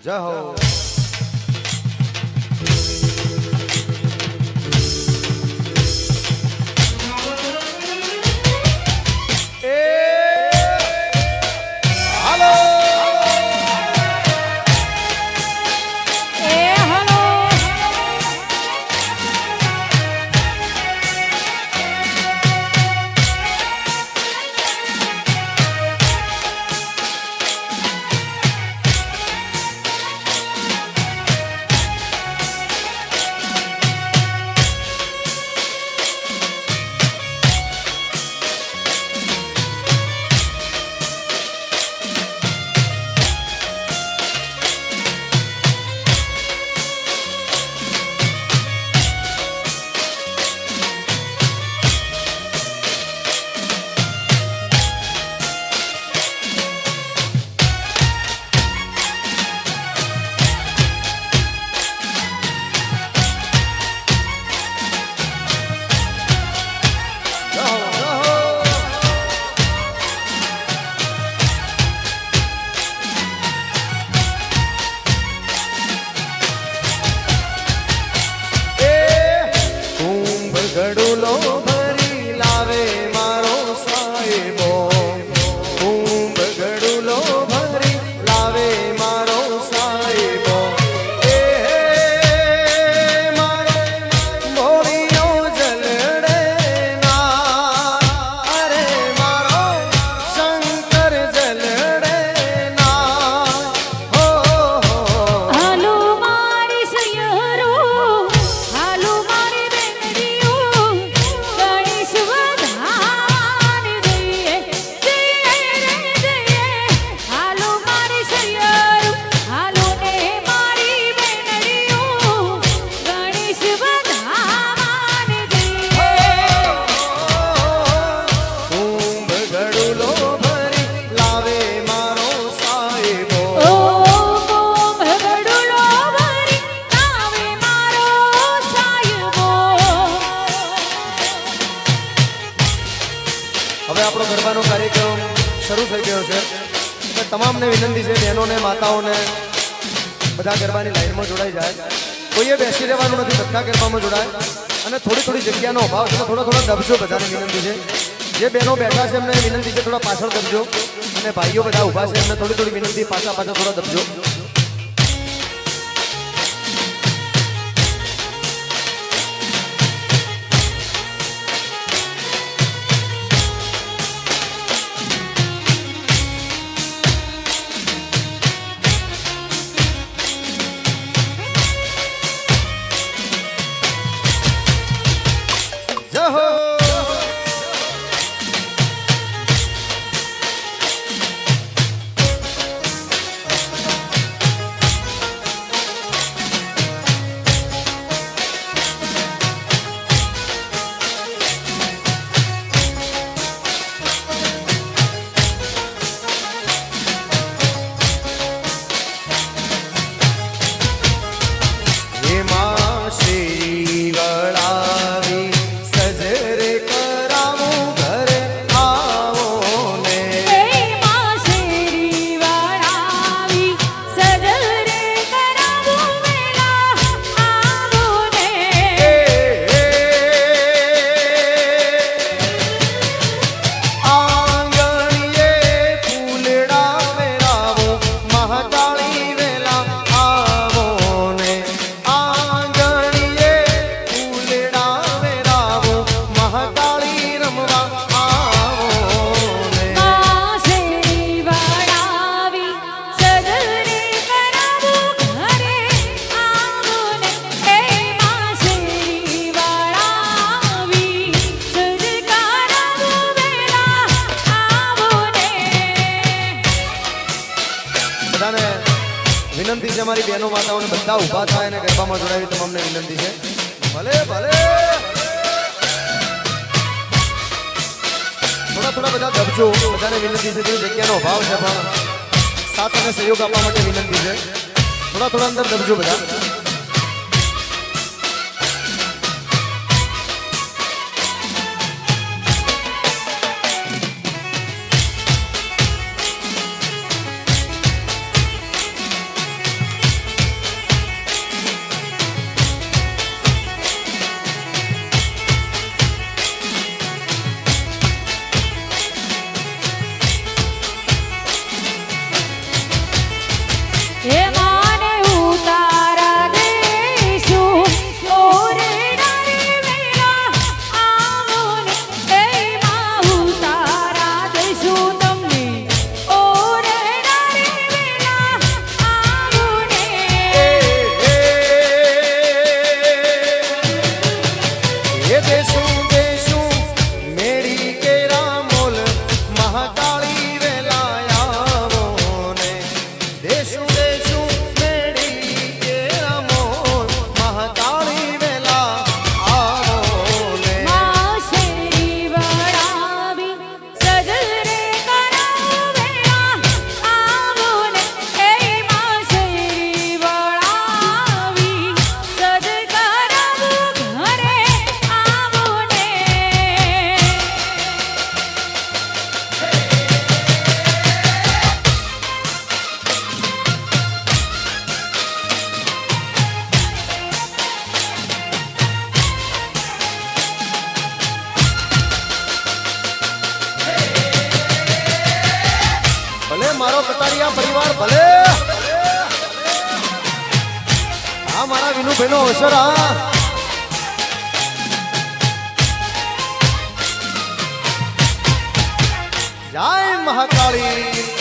જય હો ગડુલો ભરી લાવે મારો સાહેબો કુંભ ગડુલો ભરી લાવે મારો સાહેબો એ મારો મોળિયો જલડે ના અરે મારો શંકર જલડે ના હો હાલો મારી સૈયરો હાલો મારી બેનડીઓ ગણેશ વધાન દઈએ હાલો મારી સૈયરો હાલો ને મારી બેનડીઓ ગણેશ વધાન દઈએ કુંભ ગડુલો ભરી લાવે મારો સાહેબો ઓ કુંભ ગડુલો ભરી લાવે મારો સાહેબો હવે આપણો ગરબાનો કાર્યક્રમ શરૂ થઈ ગયો છે એટલે તમામને વિનંતી છે બહેનોને માતાઓને બધા ગરબાની લાઈનમાં જોડાઈ જાય કોઈએ બેસી રહેવાનું નથી બધા ગરબામાં જોડાય અને થોડી થોડી જગ્યાનો અભાવ છે થોડા થોડા દબજો બધાને વિનંતી છે જે બહેનો બેઠા છે એમને વિનંતી છે થોડા પાછળ દબજો અને ભાઈઓ બધા ઊભા છે એમને થોડી થોડી વિનંતી પાછા પાછા થોડા દબજો જય હો એમાં શ્રી વળાવી સજરે કરાવું ઘરે આવો ને એમાં શેરી વાળાવી સજરે કરાવું વેલા આવો ને આંગણીએ ફૂલડા વેરાવો મહાકાળી વેલા આવો ને આંગણીએ ફૂલડા વેરાવો મહાકાળી રમવા આવો ને માં શેરી વાળાવી સજરે કરાવું ઘરે આવો ને એમાં શેરી વાળાવી સજ કરાવું વેલા આવો ને બધાને વિનંતી છે અમારી બહેનો માતાઓને બધા ઊભા થાય અને ગરબામાં જોડાવી તમામને વિનંતી છે ભલે ભલે થોડા થોડા બધા દબજો બધાને વિનંતી છે જે જગ્યાનો અભાવ છે પણ સાથ અને સહયોગ આપવા માટે વિનંતી છે થોડા થોડા અંદર દબજો બધા મારો કટારિયા પરિવાર ભલે આ મારા વિનુભાઈ નો અવસર આ જય મહાકાળી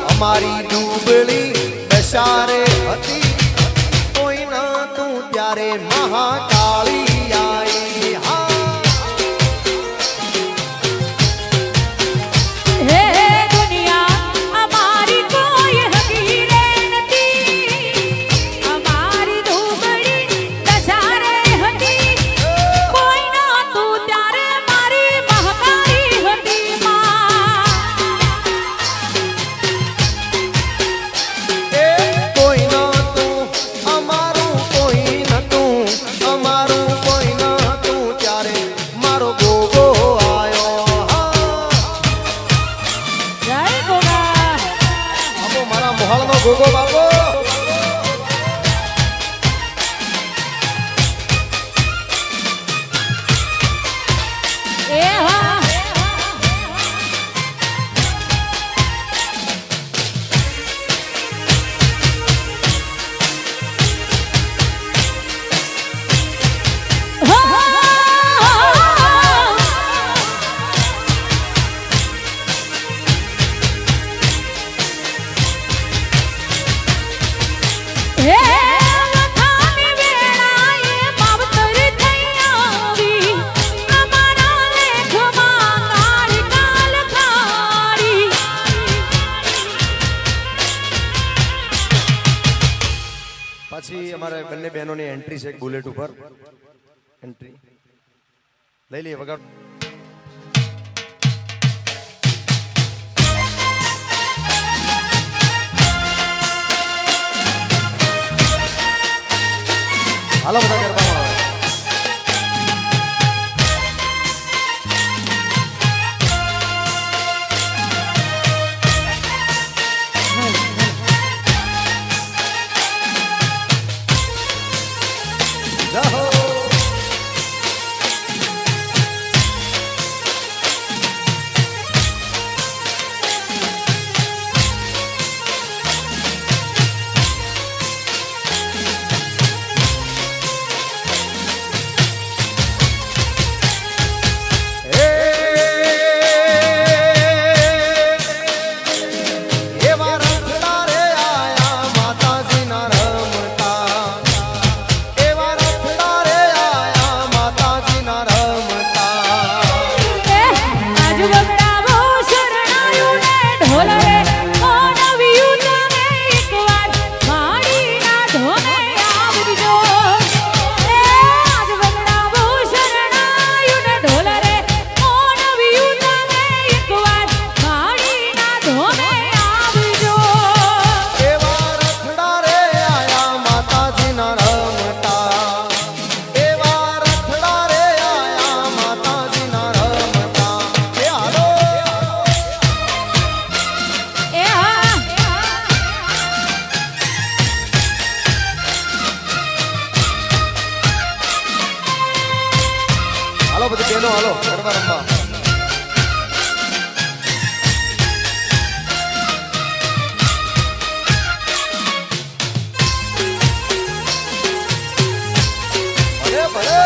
અમારી ડૂબળી દશારે હતી કોઈ ન તું ત્યારે મહાકાળી આઈ હે દુનિયા અમારી કોઈ હકીરે નથી અમારી ડૂબળી દશારે હતી કોઈ ન તું ત્યારે મારી મહાકાળી હતી ગોગો બાપો એ હા પછી અમારે બંને બહેનોની એન્ટ્રી છે બુલેટ ઉપર એન્ટ્રી લઈ લઈએ વગાડ હાલો બધા ગરબામાં આવે. જાહો. હાલો બધી બહેનો હાલો ગરબા રમવા. ભલે ભલે.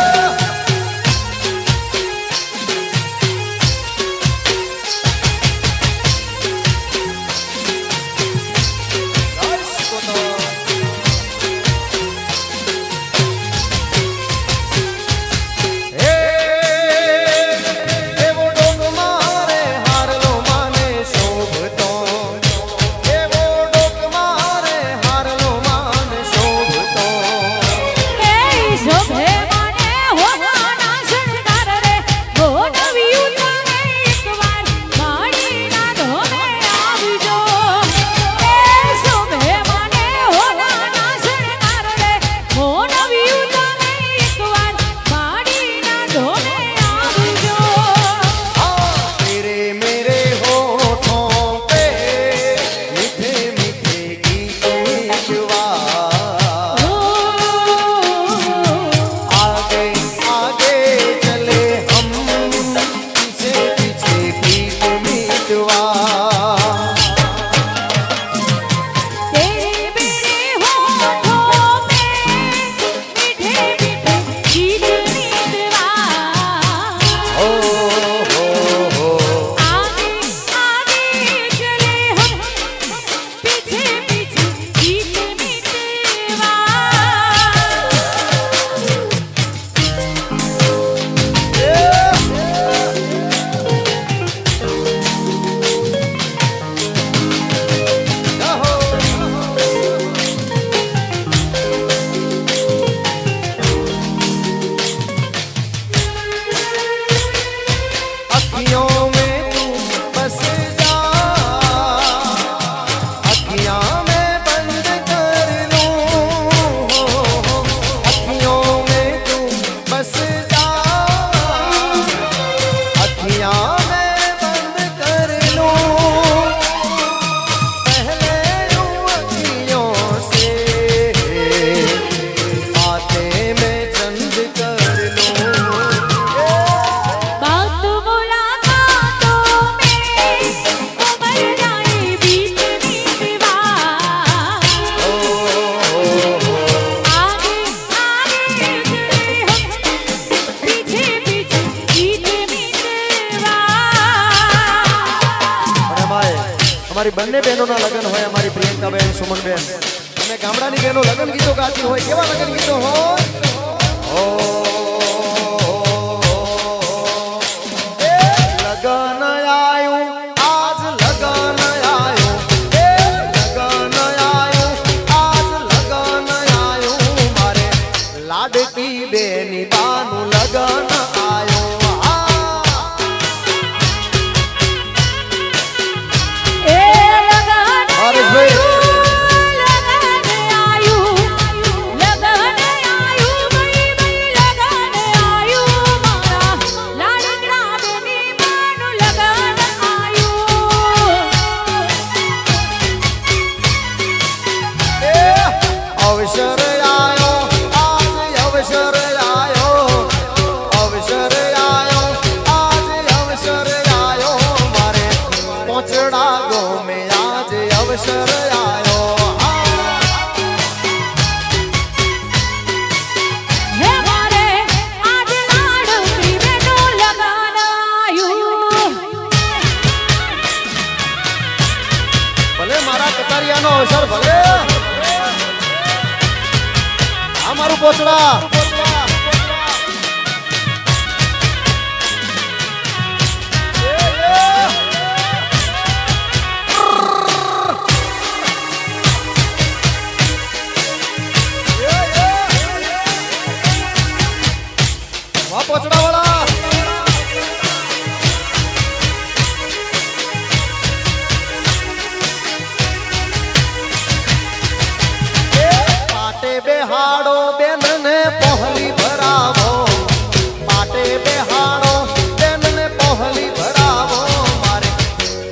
અમારી બંને બહેનોના લગ્ન હોય, અમારી પ્રિયંકાબેન સુમનબેન, અમે ગામડાની બહેનો લગ્ન ગીતો ગાતી હોય, કેવા લગ્ન ગીતો હોય? લગન આયું આજ લગન આયું, લગન આયું આજ લગન આયું, મારે લાડકી બેની બાનું લગન આયું. લગન આયું પોચડા વાહ પોચડા વાળા પાટે બેહાડો બેન ને પહોલી ભરાવો પાટે બેહાડો બેન ને પહોલી ભરાવો મારે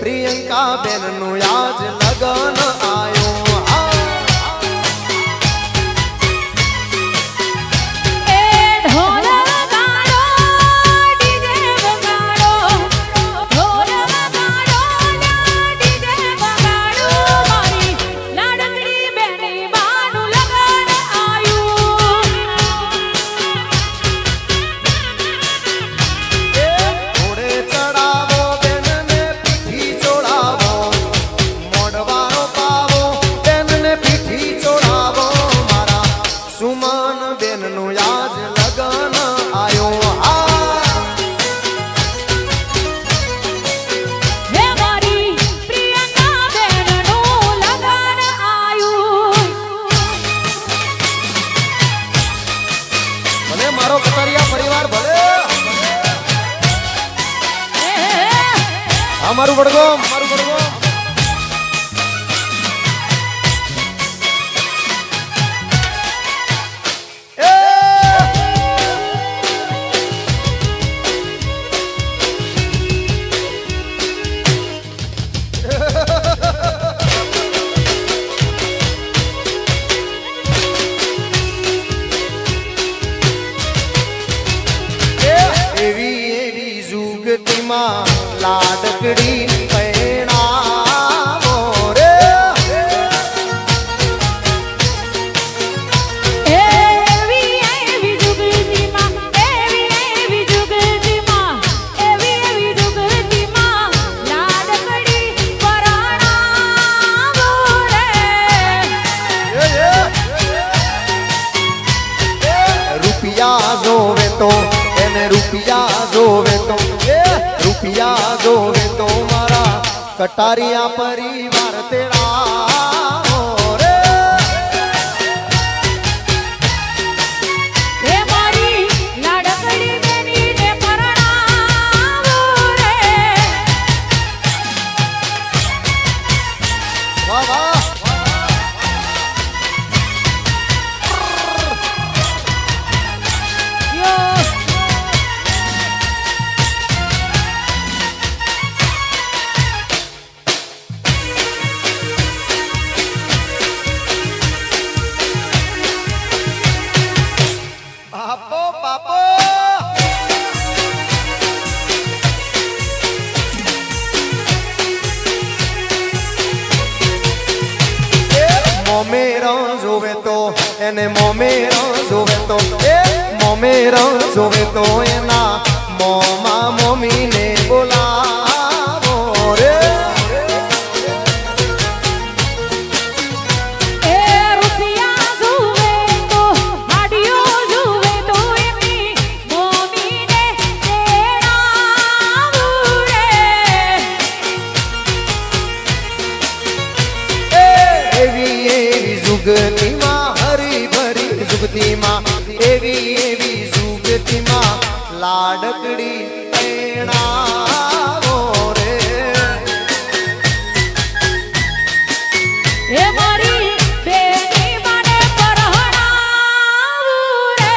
પ્રિયંકા બેન નું આજ લગન આયો એ ઢોલ વગાડો ડીજે વગાડો ઢોલ વગાડો ડીજે વગાડો મારી લાડકડી બેની બાનું લગન આયું ઘોડે ચડાવો બેન ને પીઠી ચોડાવો મોડવાનો પાવો બેન ને પીઠી ચોડાવો મારા સુમન બેન નું આજ લગન આયો હે મારી પ્રિયંકા બેનનું લગન આયું ભલે મારો કતરિયા પરિવાર ભલે અમારું વડગામ એ એવી એવી જુગતીમાં લાડકડી પૈણાવો રે એવી એવી જુગતીમાં એવી જુગતીમાં લાડકડી પરાણાવો રે રૂપિયા જોવે તો એને રૂપિયા જોવે તો રૂપિયા જોવે તો મારા કટારિયા પરિવાર તેડા રે હે મારી લાડકડી બેનીને પરણાવો રે વાહ વાહ યો બાપો બાપો મોમેરો જોવે તો એને મોમેરો જોવે તો મોમેરો જોવે તો એના મોમાં મોમીને બોલાવો રે એ રૂપિયા જુએ તો હાડિયો જુએ તો એમની મોમીને તેડાવું રે એવી એવી જુગતીમાં હરી ભરી જુગતીમાં એવી એવી જુગતીમાં લાડકડી પૈણાવો રે હે મારી બેની માને પરણાવું રે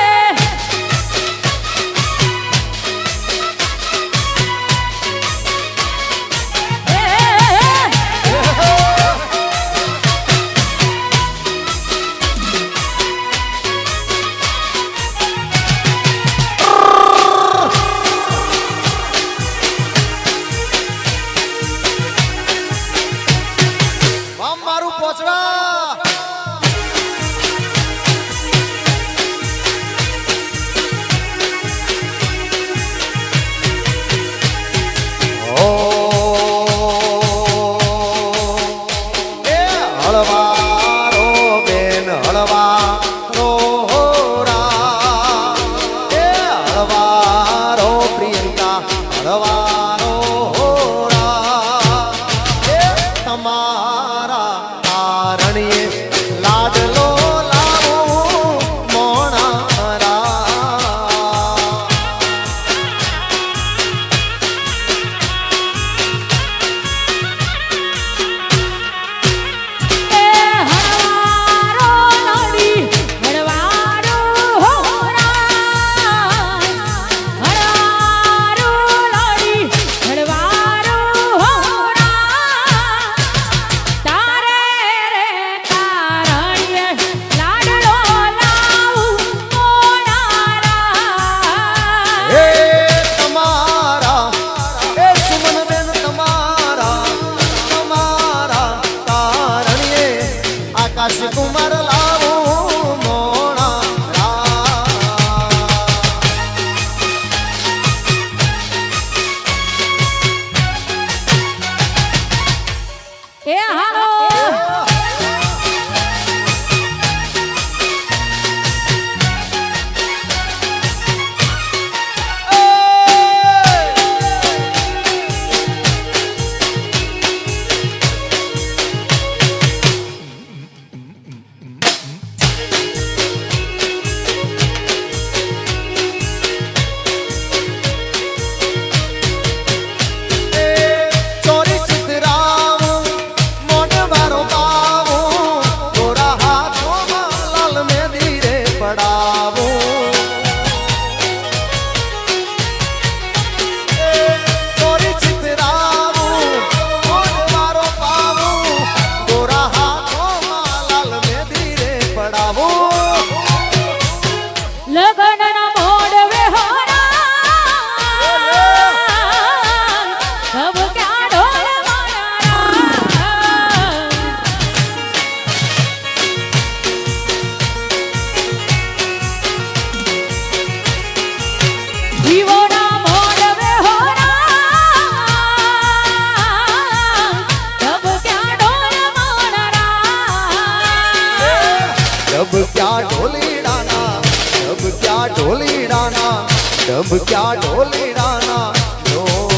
ધબક્યા ઢોલીડાના ઢોલ.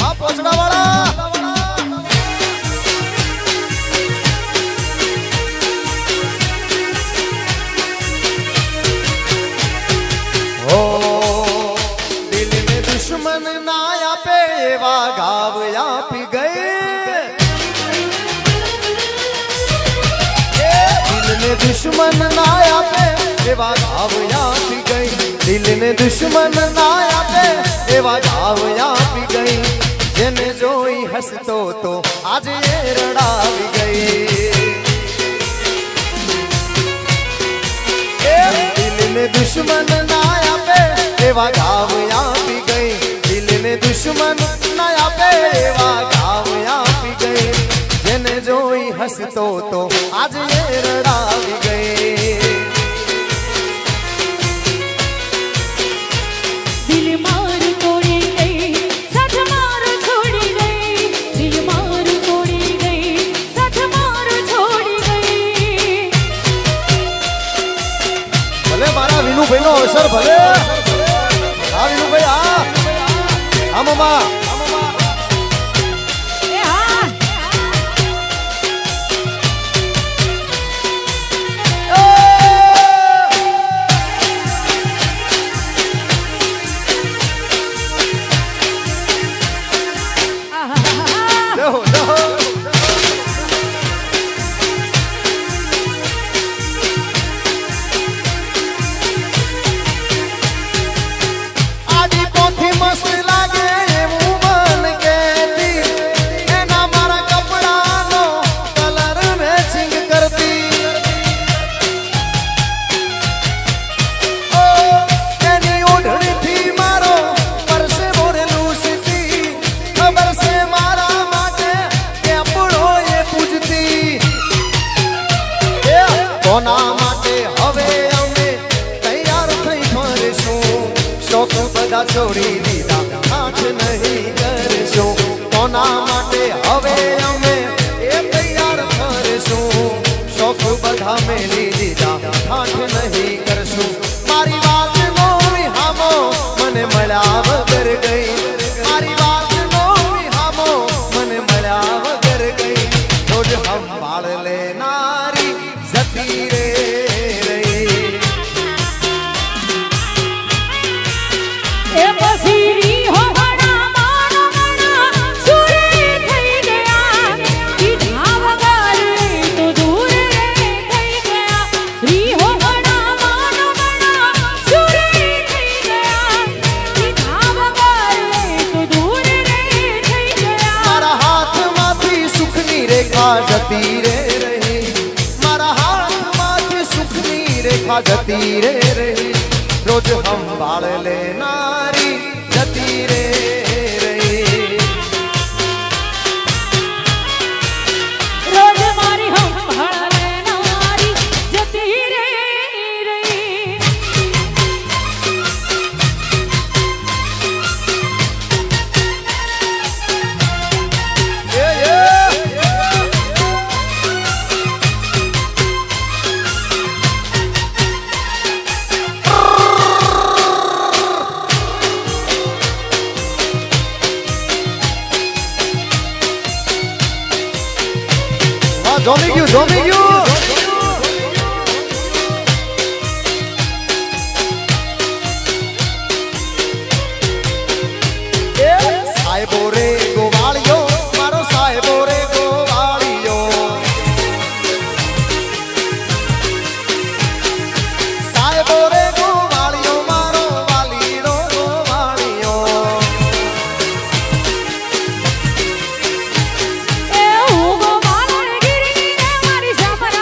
આ પોચડાવાળા ઓ દિલને દુશ્મન ના આપે એવા ગાવ આપી ગઈ. દિલને દુશ્મન ના આપે એવા ગાવ આપી ગઈ. દિલને દુશ્મન ના આપે એવા ગાવ આપી ગઈ. જેને જોઈ હસતો તો આજે એ રડાવી ગઈ. દિલને દુશ્મન ના આપે એવા ગાવ આપી ગઈ. દિલને દુશ્મન ના આપે એવા ગાવ આપી ગઈ. જેને જોઈ હસતો તો આજે એ રડાવી ગઈ. દિલ માર તોડી ગઈ સાથ માર છોડી ગઈ. દિલ માર તોડી ગઈ સાથ માર છોડી ગઈ. ભલે મારા વિનુભાઈ નો અવસર ભલે. હા વિનુભાઈ હા મમ્મા એ હા આડી પોથી મસ્ત લાગે એવું મન કહેતી. એના મારા કપડાનો કલર મેચિંગ કરતી. ઓ એની ઓઢણીથી મારો પરસેવો લૂસતી. ખબર છે મારા માટે કેપડો એ પૂજતી. કોના માટે હવે અમે તૈયાર થઈ ફરશું. શોખ બધા છોડી દીધા આંખ નહીં કરશું. કોના માટે હવે અમે એ તૈયાર ફરશું. શોખ બધા મેલી દીધા આંખ નહીં કરશું. મારી વાત નો વિહામો મને મળ્યા વગર ગઈ. મારી વાત નો વિહામો મને મળ્યા વગર ગઈ. રોજ સંભાળ લેનારી જતી રે રહી. એ પછી રી હો ઘણા માનો ઘણા સુરે થઈ ગયા. કીધા વગર તો દૂર રે થઈ ગયા. રી હો ઘણા માનો ઘણા સુરે થઈ ગયા. કીધા વગર તો દૂર રે થઈ ગયા. મારા હાથમાંથી સુખની રેખા જતી રે રહી. મારા હાથમાંથી સુખની રેખા જતી રે રહી. રોજ સંભાળ લેનારી જતી રે રહી. રોજ મારી સંભાળ લેનારી જતી રે રહી. જોમી ગયું જોમી ગયું. સાહેબો રે ગોવાળિયો મારો સાહેબો રે ગોવાળિયો. સાહેબો રે ગોવાળિયો મારો વાલીડો ગોવાળિયો. એ હું ગોવાળણ ગીરી ને મારી સામે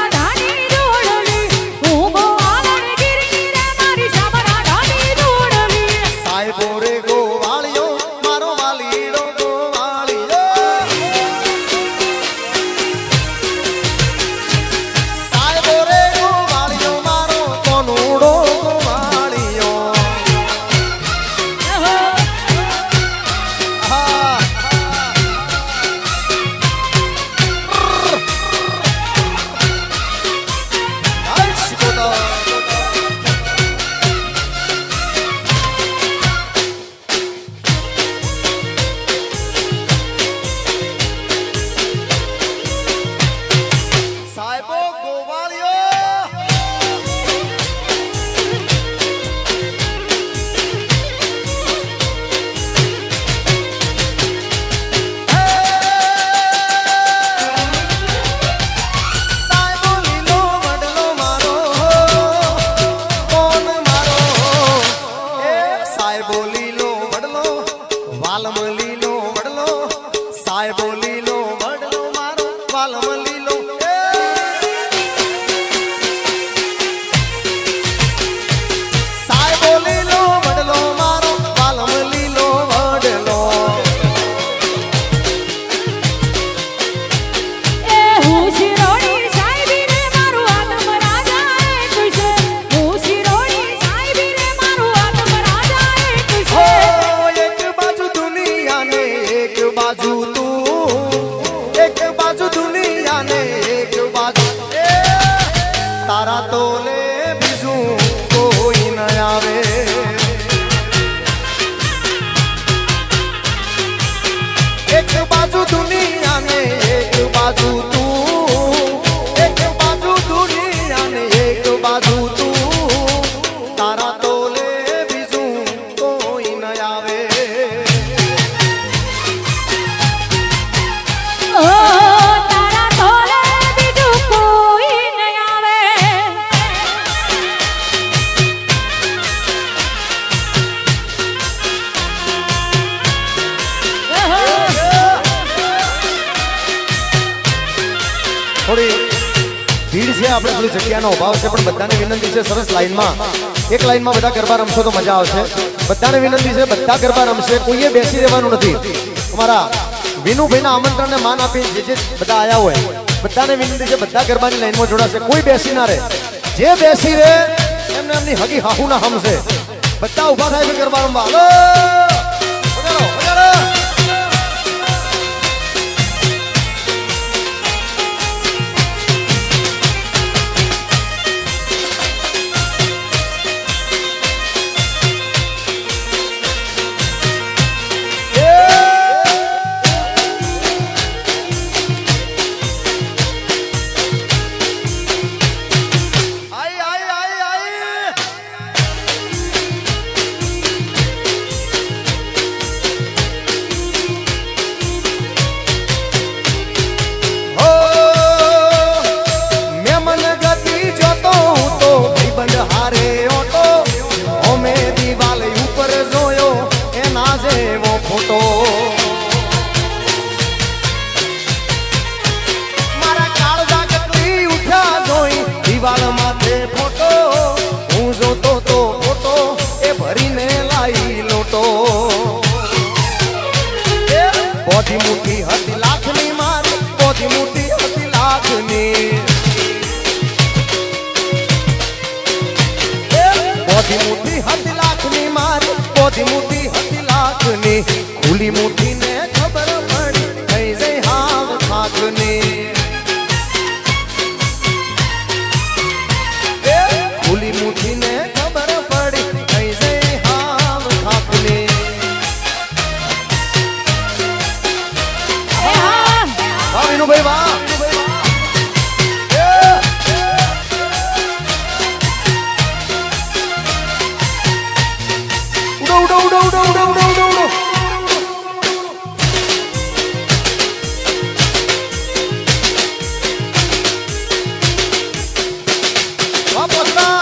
વાલમ લીલો સાહેબો લીલો વડલો મારો વાલમ લીલો વડલો એ હું શિરોડી સાહેબી રે મારું આત્મ રાજા એક છે હું શિરોડી સાહેબી રે મારું આત્મ રાજા એક હો છે એક બાજુ દુનિયા ને એક બાજુ તું એક બાજુ દુનિયા ને એક બાજુ તારા તોલે બીજું કોઈ ન આવે એક બાજુ દુનિયા ને એક બાજુ તું એક બાજુ દુનિયા ને એક બાજુ તું તારા તોલે બીજું કોઈ ન આવે ઓ તારા તોલે બીજું કોઈ નહીં આવે થોડી ભીડ છે આપણે થોડી જગ્યાનો અભાવ છે પણ બધાને વિનંતી છે સરસ લાઈનમાં એક લાઈનમાં બધા ગરબા રમશો તો મજા આવશે બધાને વિનંતી છે બધા ગરબા રમશે કોઈએ બેસી રહેવાનું નથી અમારા વિનુભાઈના આમંત્રણને માન આપી જે બધા આયા હોય બધાને વિનંતી છે બધા ગરબાની લાઈનમાં જોડાશે કોઈ બેસી ના રહે જે બેસી રહે એમને એમની હગી હાહુના હમશે બધા ઊભા થાય છે ગરબા રમવા હાલો વગાડો વગાડો આઈ આઈ આઈ આઈ હો મે મન ગતિ જોતો હું તો ભાઈબંધ હારે ઓટો ઓમે દિવાલ ઉપર જોયો એના જેવો ફોટો મારા કાળજા કેટલી ઉઠ્યા જોઈ દિવાલ માથે ફોટો હું જોતો તો ફોટો એ ભરીને લાઈ લોટો બોધી મુઠ્ઠી હતી લાખની મારી બોધી મુઠ્ઠી હતી લાખની બોધી મુઠ્ઠી હતી લાખની મારી બોધી મુઠ્ઠી હતી લાખની ખુલી મુઠ્ઠીને ખબર પડી થઈ જઈ હાવ ખાખની ખુલી મુઠ્ઠીને ખબર પડી થઈ જઈ હાવ ખાખની એ હા વાહ વિનુભાઈ વાહ ઉડો ઉડો ઉડો ઉડો ઉડો ઉડો ઉડો ઉડો વાહ પોતા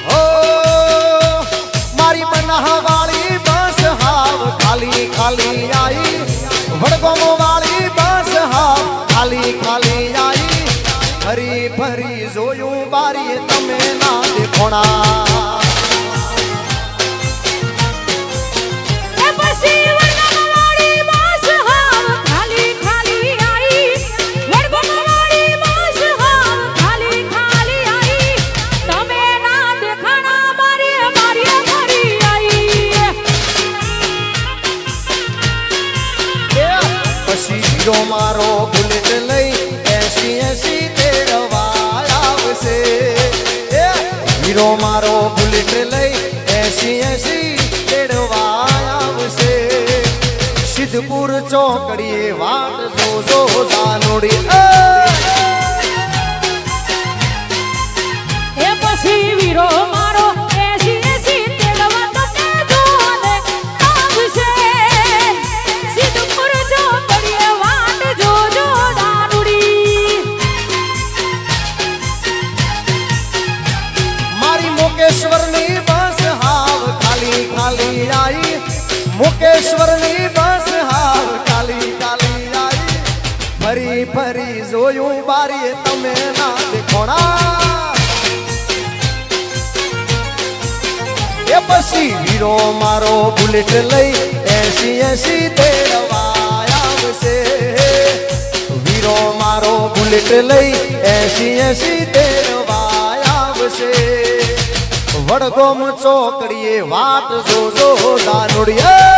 ઓ મારી બનાહવાળી બસ હાવ ખાલી ખાલી આઈ વડગામો વાળી બસ હાવ ખાલી ખાલી આઈ ફરી ફરી જોયું બારી તમે ના દેખોણા એ પછી વડગામવાળી બસ હાવ ખાલી ખાલી આઈ વડગામવાળી બસ હાવ ખાલી ખાલી આઈ તમે ના દેખાણા મારી મારી ફરી આઈ પછી હીરો મારો બુલેટ લઈ 80 તેડવા આવશે હીરો મારો બુલેટ લઈ 80 તેડવા આવશે સિદ્ધપુર ચોકડીએ વાટ જોજો જાનુડી એ પછી વીરો મારો એસી તેડવા તમને જોને આવશે સિદ્ધપુર ચોકડીએ વાટ જોજો દાનુડી મારી મોકેશ્વરની બસ બારીએ તમે ના દેખોણા એ પછી વીરો મારો બુલેટ લઈ 80 તેડવા આવશે વીરો મારો બુલેટ લઈ 80 તેડવા આવશે વડગોમ ચોકડીએ વાટ જોજો દાનોડિયા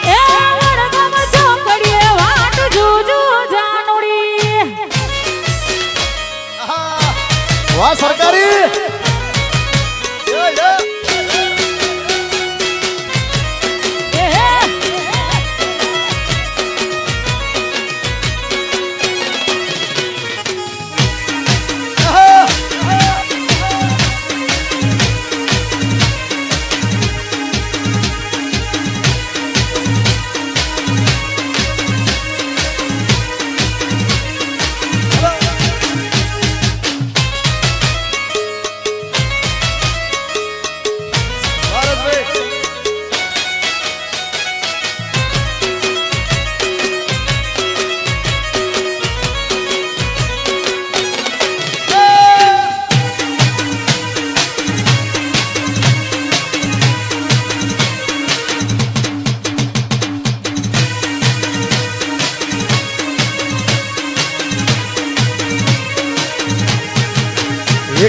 એ વડગામ ચોકડીએ વાટ જોજો જાનુડી વાહ સરકારી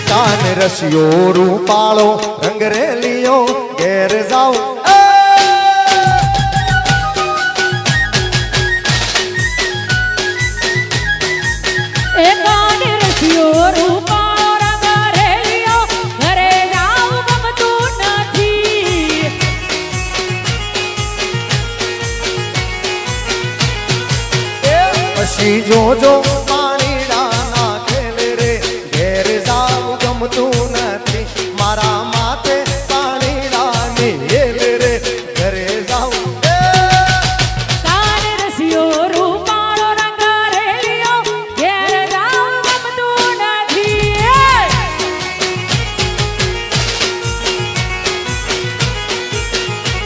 કાન રસિયો રૂપાળો રંગરેલિયો ઘેર જાઓ એ કાને રસિયો રૂપાળો રંગરેલિયો ઘરે જાવ ગમતું નથી પછી જોજો પાણીડા નાખેલ રે ઘેર જાવ ગમતું નથી મારા માથે પાણીડાની હેલ રે ઘરે જાવ કાને રસિયો રૂપાળો રંગરેલિયો ઘેર જાવ ગમતું નથી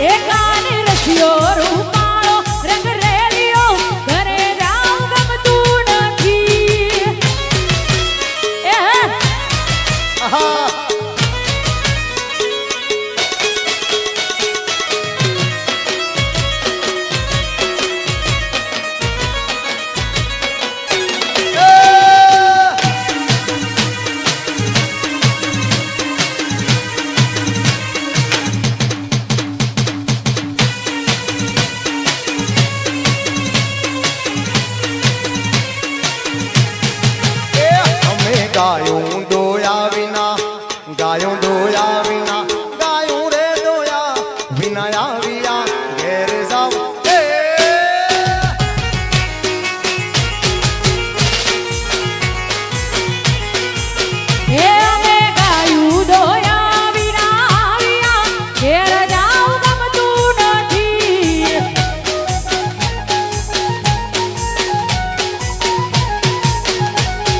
એ કાને રસિયો રૂપાળો રંગરેલિયો ઘરે જાવ ગમતું નથી એ આહા ગાયું દોયા વિના ગાયું દોયા વિના ગાયું રે દોયા વિના આવ્યા ઘેર જાવ એ અમે ગાયું દોયા વિના આવ્યા ઘેર જાવ ગમતું નથી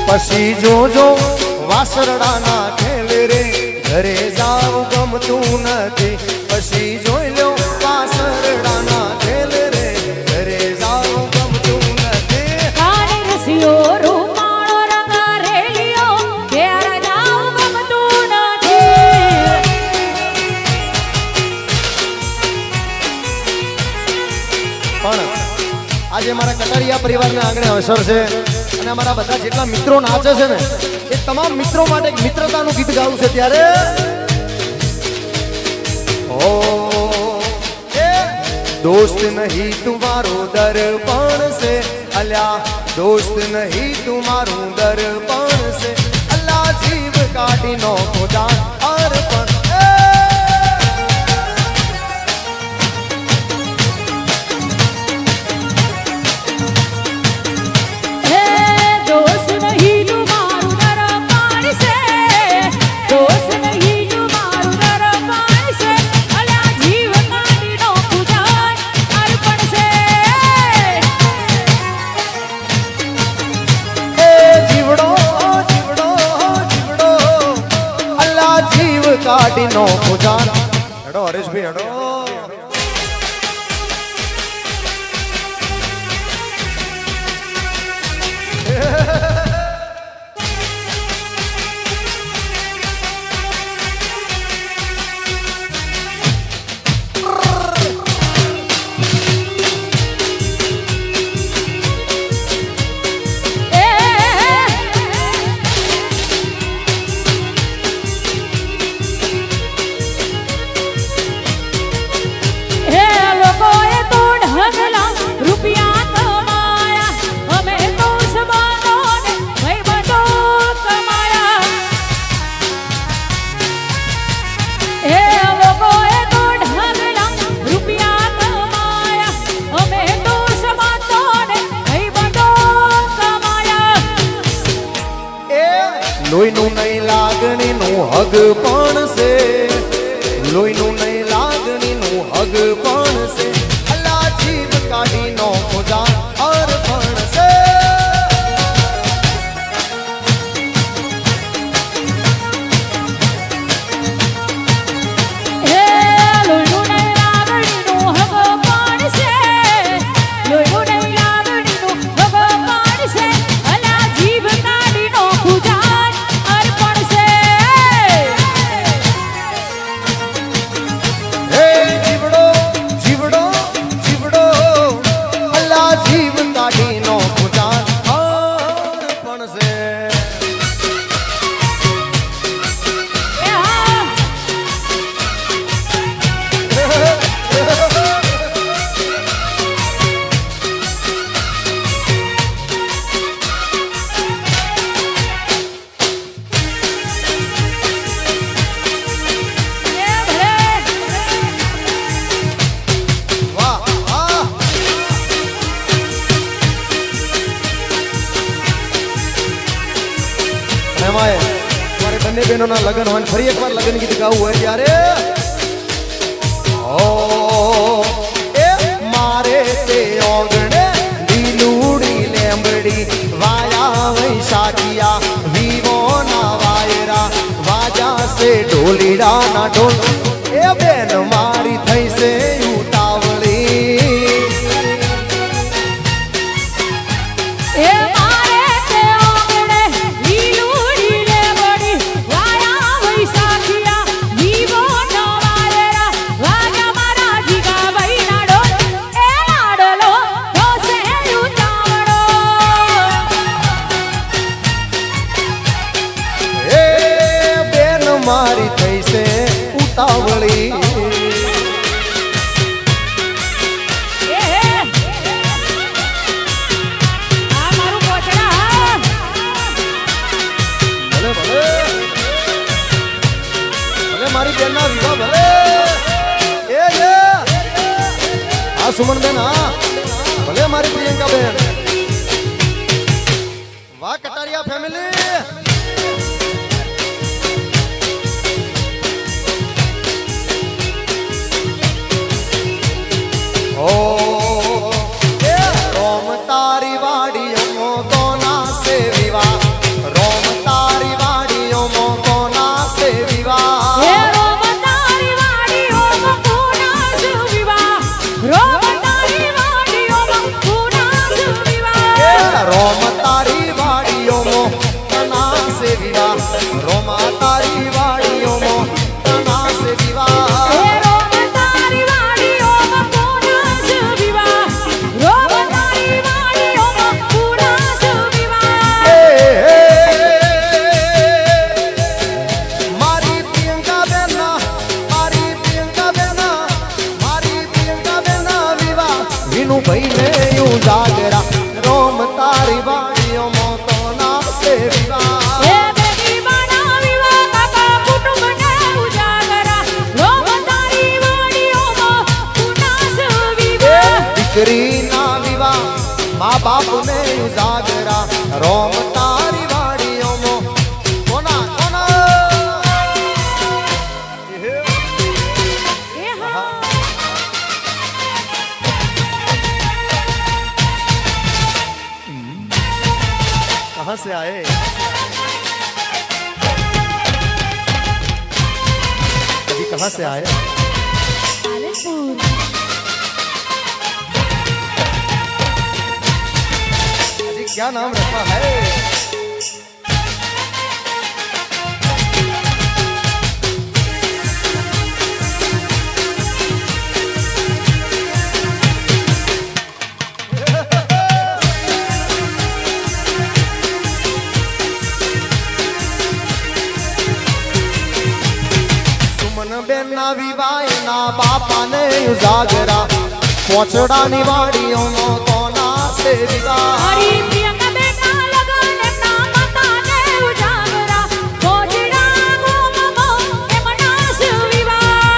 પછી જોજો વાસરડાના ખેલ રે ઘરે જાવ ગમતું નથી પછી જોઈ લો વાસરડાના ખેલ રે ઘરે જાવ ગમતું નથી કાને રસિયો રૂપાળો રંગરેલિયો ઘેર જાવ ગમતું નથી પણ આજે મારા કટારિયા પરિવારના આંગણે અવસર છે અને અમારા બધા જેટલા મિત્રો નાચે છે ને એ તમામ મિત્રો માટે એક મિત્રતાનું ગીત ગાવું છે ત્યારે ઓ એ દોસ્ત નહીં તુમારો દર્પણ છે અલ્યા દોસ્ત નહીં તુમારું દર્પણ છે અલ્લા જીવ કાઢી નો ખુદા અર્પણ હે દોસ્ત નહીં તુમારું દર્પણ છે દોસ્ત નહીં તુમારું દર્પણ છે અલ્યા જીવ કાઢીનો પૂજા અર્પણ છે એ જીવડો જીવડો જીવડો અલ્લા જીવ કાઢી નો ખુદા હેડો હરેશભાઈ હેડો લોહીનું નહીં લાગણીનું હગ પણ છે, લોહીનું નહીં લાગણીનું હગ પણ છે. અલા જીભ કાઢી નો પૂજા અર્પણ છે. હે લોહીનું નહીં લાગણીનું હગ પણ છે, લોહીનું નહીં લાગણીનું હગ પણ છે. અલા જીભ કાઢીનો પૂજા અર્પણ છે. હે જીવડો જીવડો જીવડો અલા જીવ કાઢી નો પૂજા અર્પણ છે. એ હા એ ભલે વાહ વાહ એમાંય મારે બંને બહેનોના લગ્ન હોય ને ફરી એકવાર લગ્ન ગીત ગાવું હોય ત્યારે ઓ એ મારે તે ઓગણે લીલુડી લેમ્બડી વાયા વૈશાખિયા વિવો ના વાયરા વાજા સે ઢોલીડા ના ઢોલ એ બેન મારી થઈ છે ઉતાવળી એ મારે તે ઓગણે લીલુડી લેબડી વાયા વૈશાખિયા વિવો નો વાયરા વાજા મારા જીગા ભાઈ ના ડોલ એ લાડલો ઢોસે ઉતાવળો એ બેન મારી થઈ છે ઉતાવળી એ આ મારું પોચડા ભલે ભલે ભલે મારી બેનના વિવાહ ભલે એ હા સુમન બેન હા ભલે મારી પ્રિયંકા બેન વાહ કટારિયા ફેમિલી ઓ એ રોમ તારી વાડીઓ તો ના સે વિવાહ રોમ તારી વાડીઓ તો ના સે વિવાહ એ રોમ તારી વાડીઓમાં પૂના સુવિવા રોમ તારી વાડીઓમાં પૂના સુવિવા એ રોમ તારી વાડીઓ તના સે વિવાહ રોમ તારી વાડીઓ તના સે વિવાહ એ રોમ તારી વાડીઓમાં પૂના સુવિવા રોમ તારી વાડીઓમાં પૂના સુવિવા મારી પ્રિયંકા બેના મારી પ્રિયંકા બેના મારી પ્રિયંકા બેના વિવાહ વિનુ ભાઈ ને ઉજાગરા રોમ તારી વાડીઓ તો ના સે વિવાહ એ બેટી બનાવીવા કાકા કુટુંબને ઉજાગરા રોમ તારી વાડીઓમાં પૂના સુવિવા દીકરી ના વિવાહ મા બાપ ને ઉજાગરા રોમ તારી વાડીઓ કોના કોના એ હા कहाँ से आए अभी कहाँ से आए પાલનપુર अभी क्या नाम रखा है સુમન બેન ના વિવાહ ના બાપા ને ઉજાગરા પોચડાની વાડીઓમાં તો ના સે વિવાહ હરી પ્રિયંકા બેટા લગન એમના માતાને ઉજાગરા કોજડા ગોમમો એમના સુવિવા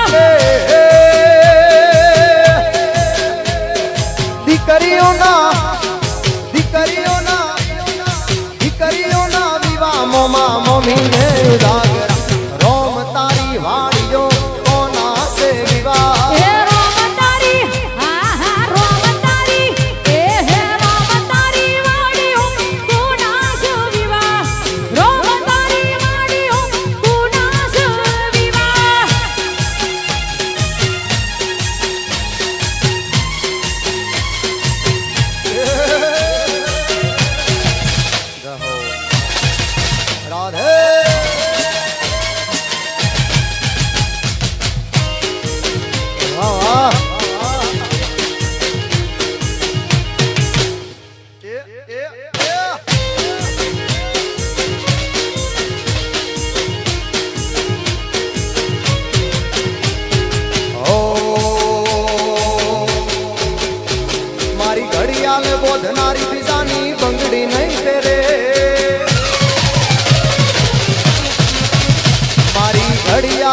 દીકરીઓના વિવાહ મોમાં મમ્મી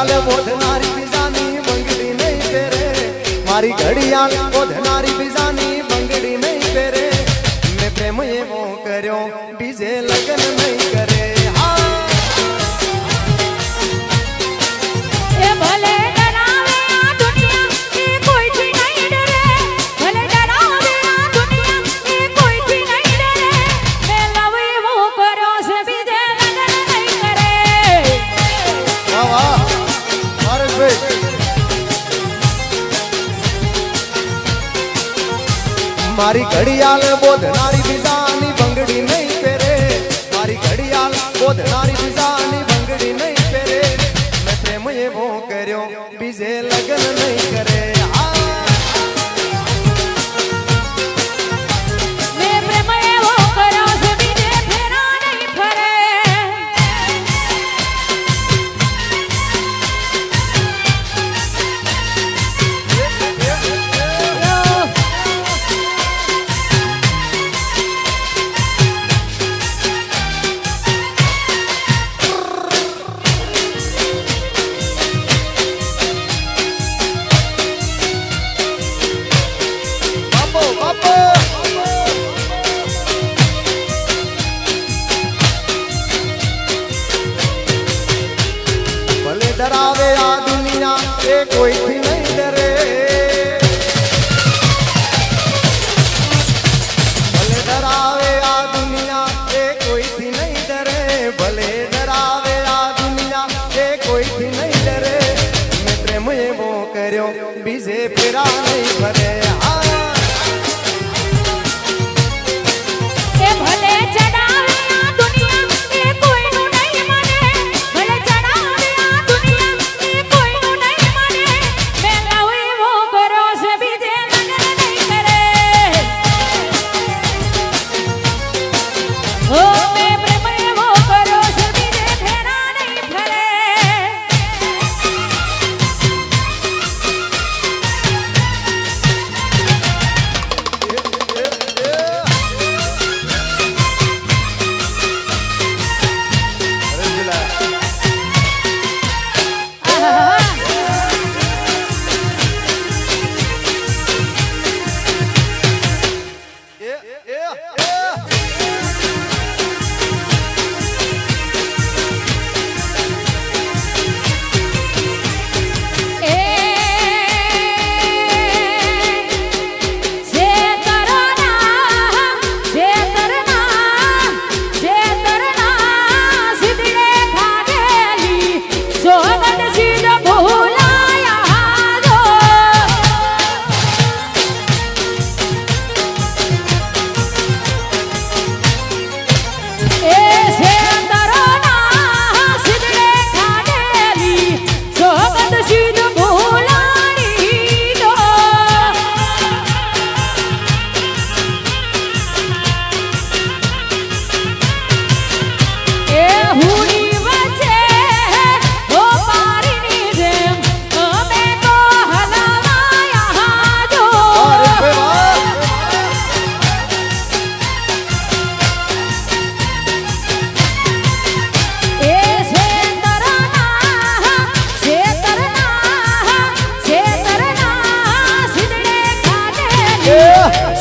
ઘડિયાળ બોધનારી બીજાની બંગડી નહીં પહેરે મારી ઘડિયાળ બોધનારી બીજાની બંગડી નહીં પહેરે મેં પ્રેમ એવો કર્યો બીજે લગ્ન નહીં કરે એ ભલે ડરાવે આ દુનિયા એ કોઈથી નહીં ડરે ભલે ડરાવે આ દુનિયા એ કોઈથી નહીં ડરે મેં લવ એવો કર્યો છે બીજે લગ્ન નહીં કરે વાહ વાહ હરેશભાઈ મારી ઘડિયાળ બોધનારી બીજાની બંગડી નહીં પહેરે મારી ઘડિયાળ બોધનારી બીજાની બંગડી નહીં પહેરે મેં પ્રેમ એવો કર્યો બીજે લગ્ન નહીં કરે મેં પ્રેમ એવો કર્યો છે બીજે ફેરા નહીં ફરે બાપો બાપો ભલે ડરાવે આ દુનિયા એ કોઈથી નહીં ડરે ભલે ડરાવે આ દુનિયા એ કોઈથી નહીં ડરે ભલે ડરાવે આ દુનિયા એ કોઈથી નહીં ડરે મેં પ્રેમ એવો કર્યો બીજે ફેરા નહીં ફરે એ ભલે ચડાવે આ દુનિયા એ કોઈનું નહીં મને ભલે ચડાવે આ દુનિયા એ કોઈનું નહીં મને મેં લવ એવો કર્યો છે બીજે લગ્ન નહીં કરે ઓ મેં પ્રેમ એવો કર્યો છે બીજે ફેરા નહીં ફરે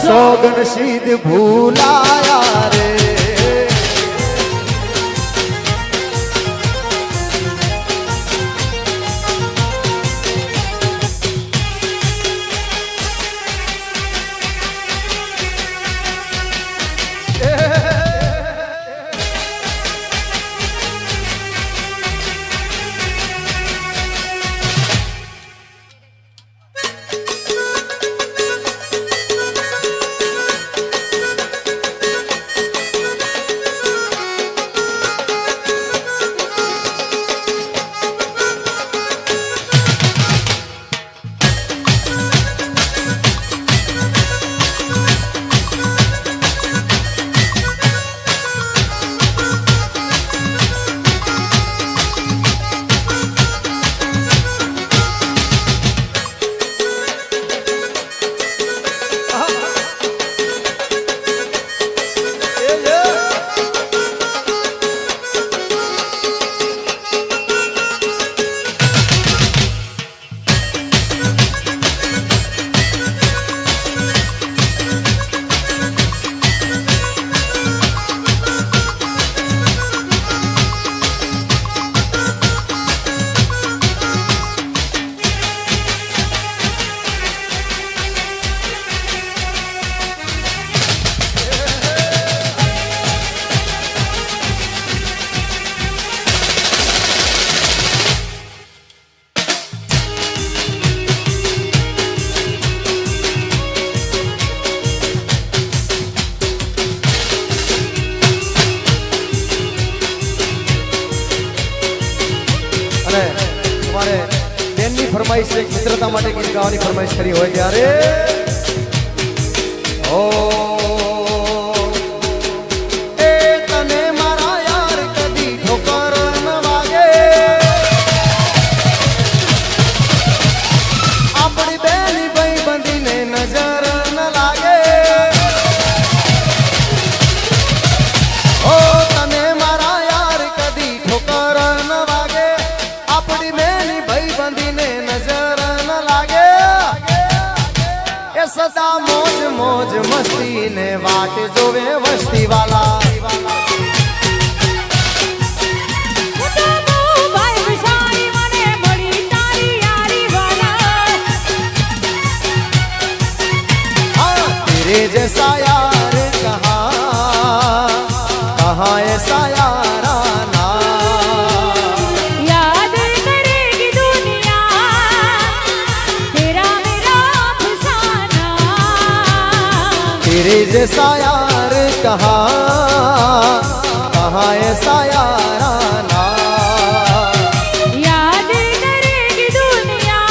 સોગન સીધ ભૂલાયા રે અને તમારે બેનની ફરમાઈશ છે, મિત્રતા માટે ગીત ગાવાની ફરમાઈશ કરી હોય ત્યારે ઓ એ તને મારા યાર કદી ઠોકર ન વાગે, આપણી બેની ભાઈ બંધીને નજર ન લાગે, ઓ તને મારા યાર કદી ઠોકર ન વાગે, આપણી બેની ભાઈ બંધીને નજર ન લાગે, એ સદા મોજ મોજ મસ્તી ને વાટ જોવે વસ્તી વાલા, तेरे जैसा यार कहाँ ऐसा याराना, याद करेगी दुनिया तेरा मेरा अफसाना, तेरे जैसा यार कहाँ ऐसा याराना, याद करेगी दुनिया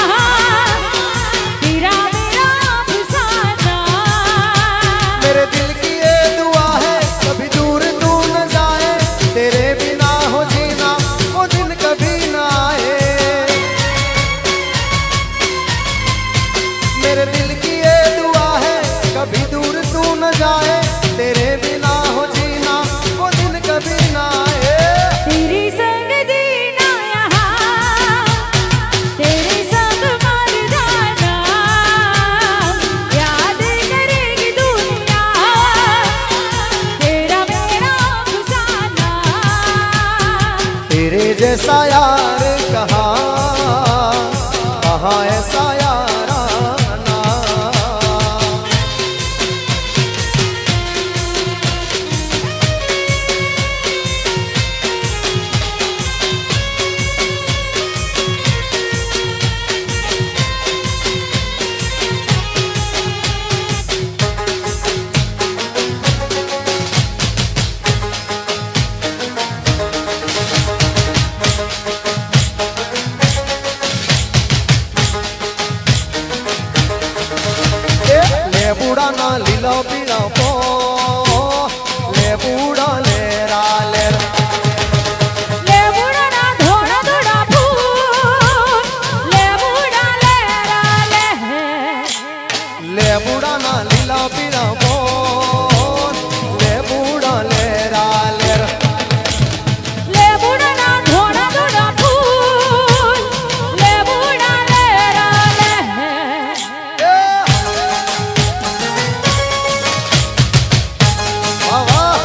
तेरा मेरा अफसाना, मेरे दिल की ये दुआ है कभी दूर तू न जाए, तेरे बिना हो जीना वो दिन कभी ना आए, मेरे दिल की ये दुआ है कभी दूर तू न जाए, तेरे बिना हो जीना वो दिन कभी ना आए, तेरी संग जीना यहाँ तेरे संग मर जाना, याद करेगी दुनिया तेरा मेरा अफसाना, तेरे जैसा यार कहाँ ऐसा याराना, लेबूड़ा ना लीला पीला पो, लेबूड़ा लेरा लेर, लेबूड़ा ना धोड़ा धोड़ा फूल, लेबूड़ा लेरा ले, लेबूड़ा ना लीला पीला पो, लेबूड़ा लेरा लेर, लेबूड़ा ना धोड़ा धोड़ा फूल, लेबूड़ा लेरा ले, वाह वाह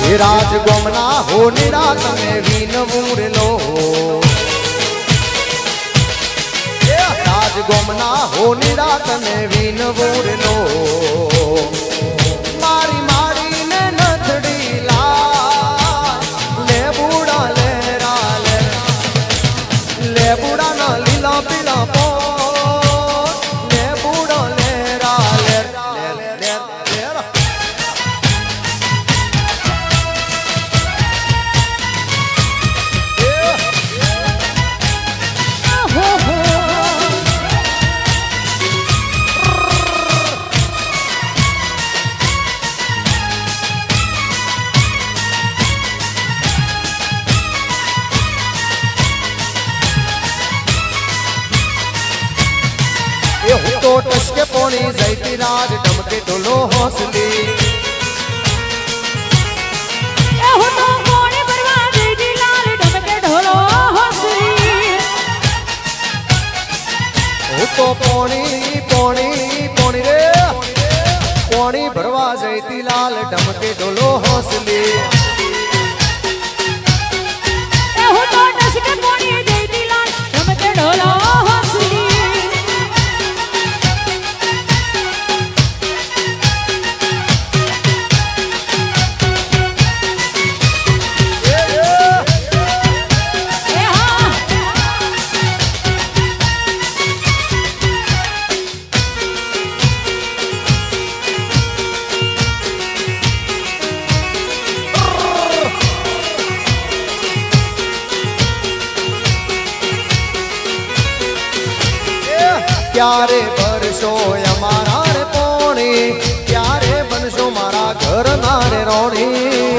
हे राज गोमना हो निरात में वीन मूरलो, राज गोमना हो निरात में वीन मूरलो, मारी मारी ने नथड़ी ला, ले बूढ़ा ले रा ले बूढ़ा ना लीला पीला पो, ले बूढ़ा ले रा ले हो हो ये हूँ तो टसके पोनी जैती राज डमके डोलो हौसली, ए हो तो कोने परवा देगी लाल ढमके ढोलो हंसरी, हूँ तो पोनी पोनी पोनी रे पोनी भरवा जैती लाल डमके डोलो हौसली, ए हो तो टसके पोनी देगी लाल ढमके ढोलो हंसरी, ક્યારે ભરશો અમારા રે પોણી ક્યારે બનશો મારા ઘરના રે રોણી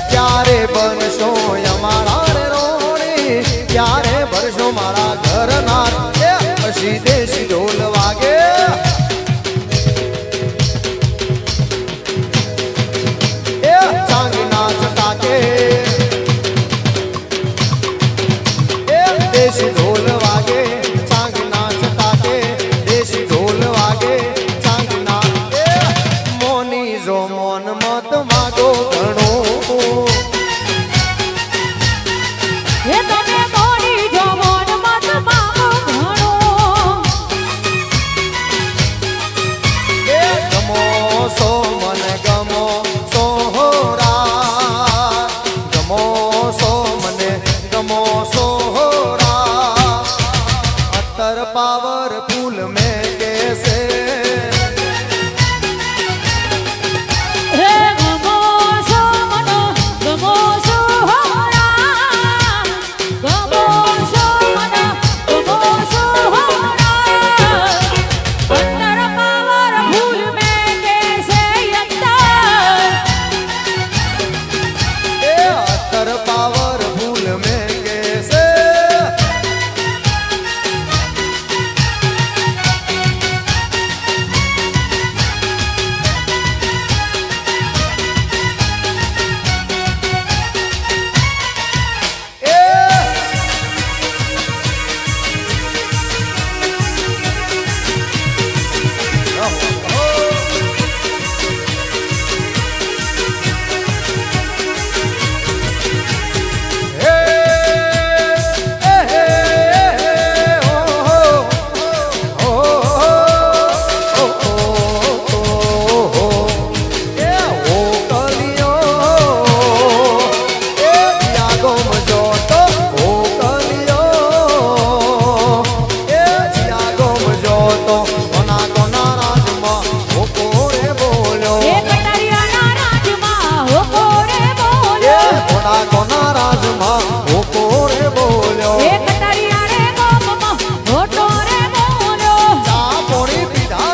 ક્યારે બનશો અમારા રે રોણી ક્યારે ભરશો મારા ઘરના પછી દેશી ઢોલ વાગે ચાંગ નાચ તાકે દેશી ઢોલ વાગે ચાંગ નાચ તાકે દેશી ઢોલ વાગે ચાંગ નાચ મોની જો મોન મત માગો ઘણું હે તમે મોડી જો મોન મત માગો ઘણો ગમો સો મન ગમો સો હોરા ગમો સો મને ગમો સો હોરા અત્તર પાવર ફૂલ में कैसे હે ગમો સો મનો ગમો સો હોરા ગમો સો મનો ગમો સો હોરા અંતર પાવર ભૂલ મે કેસે અંતર અત્તર પાવર ફૂલ में कैसे હે કટારિયાના રાજમાં હો કોરે બોલ્યો કોના રાજમાં હોકો રે બોલ્યો હે કટારિયા રે ગોપમાં હોટો રે બોલ્યો ચા પોણી પીધા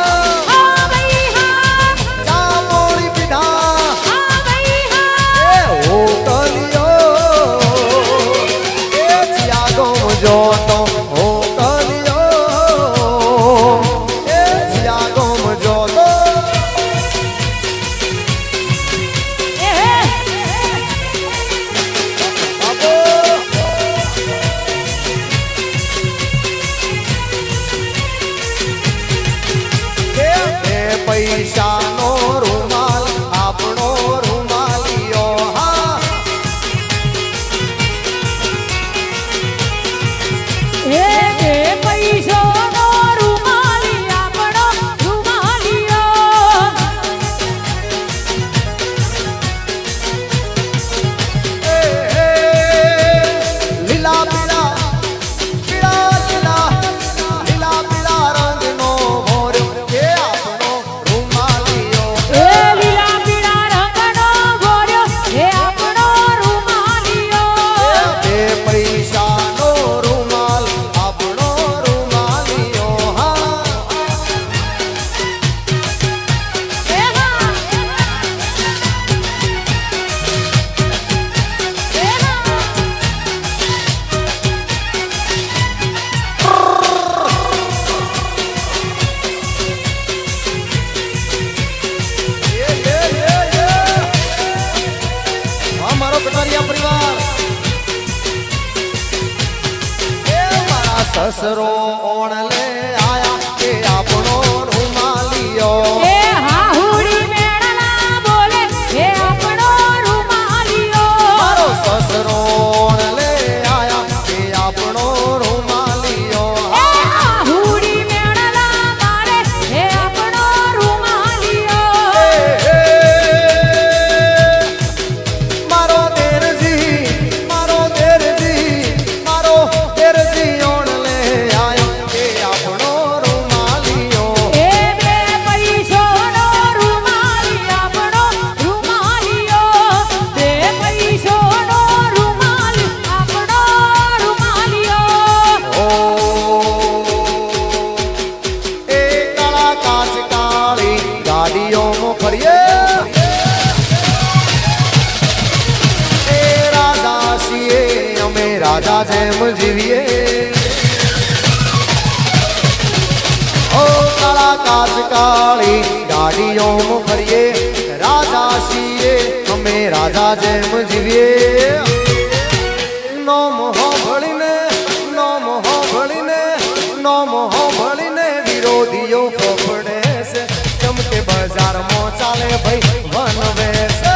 હા ભઈ હા ચા પોણી પીધા હા ભઈ હા હો કલિયો જીયા ગમ જોતો હો કલિયો જીયા ગમ જોતો પૈસાનો રૂમાલ આપણો રૂમાલિયો હા હે કે પૈસોનો રૂમાલી આપણો રૂમાલિયો લીલા પીળા પીળા લીલા લીલા પીળા રંગનો મોર્યો એ આપણો રૂમાલિયો હે લીલા પીળા રંગનો ગોર્યો હે આપણો રૂમાલિયો એ પૈસાનો રૂમાલ આપણો રૂમાલિયો હા હે હા હે હા હા મારો કટારિયા પરિવાર એ મારા સસરો ઓણલે આયા એ આપણો રૂમાલિયો હે હાહુડી મેળના બોલે હે આપણો રૂમાલિયો મારો સસરો ઓણલે આયા એ આપણો રૂમાલિયો હે હાહુડી મેળના મારે હે આપણો રૂમાલિયો મારો દેરજી ઓણલે આયા કાચ કાળી ગાડીઓમાં ફરીએ એ રાજા છીએ અમે રાજા જેમ જીવીએ ઓ કાળા કાચ કાળી ગાડીઓમાં ફરીએ રાજા છીએ અમે રાજા જેમ જીવીએ નોમ હો ભળીને વિરોધીઓ ફફડે છે ચમકે બજારમાં ચાલે ભાઈ વનવે છે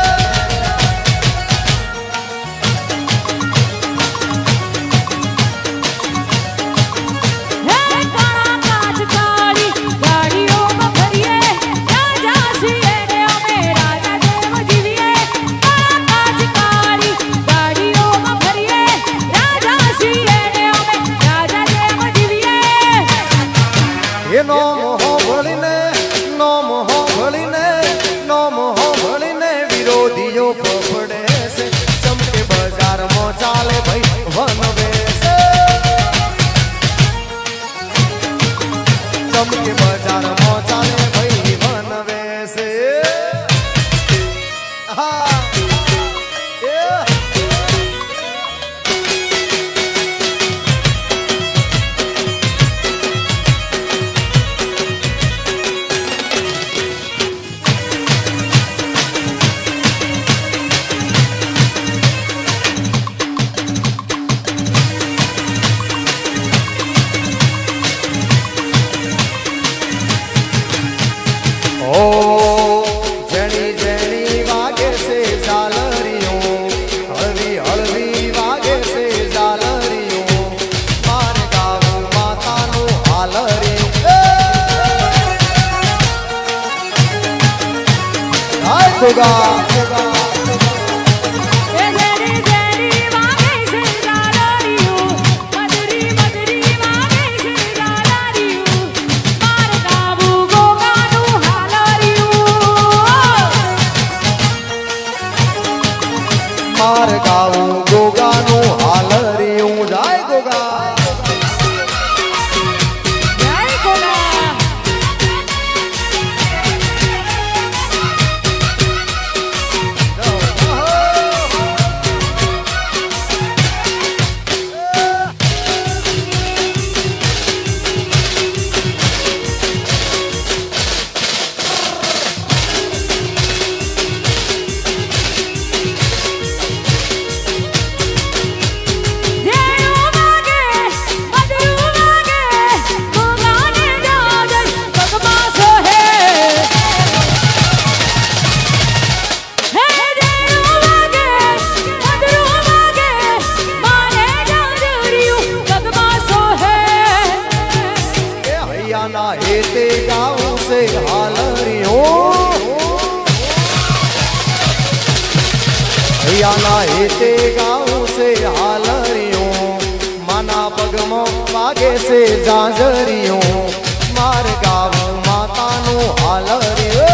વિરોધીઓ ફફડે છે ચમકે બજારમાં ચાલે ભાઈ વનવે છે ચમકે બજારમાં ચાલે ભાઈ વનવે છે હા જણી જણી વાગે છે ઝાલરીઓ હળવી હળવી વાગે છે ઝાલરીઓ મારે ગાવું માતાનું હાલરીઓ હાય ગોગા માર ગાવું ગોગાનું હાલરિયું જાય ગોગા हेते गाँव से हालरियों भैया ना हेते गाँव से हालरियों माना पगमो वागे से जाजरियों मार गाँव मातानु हालरियों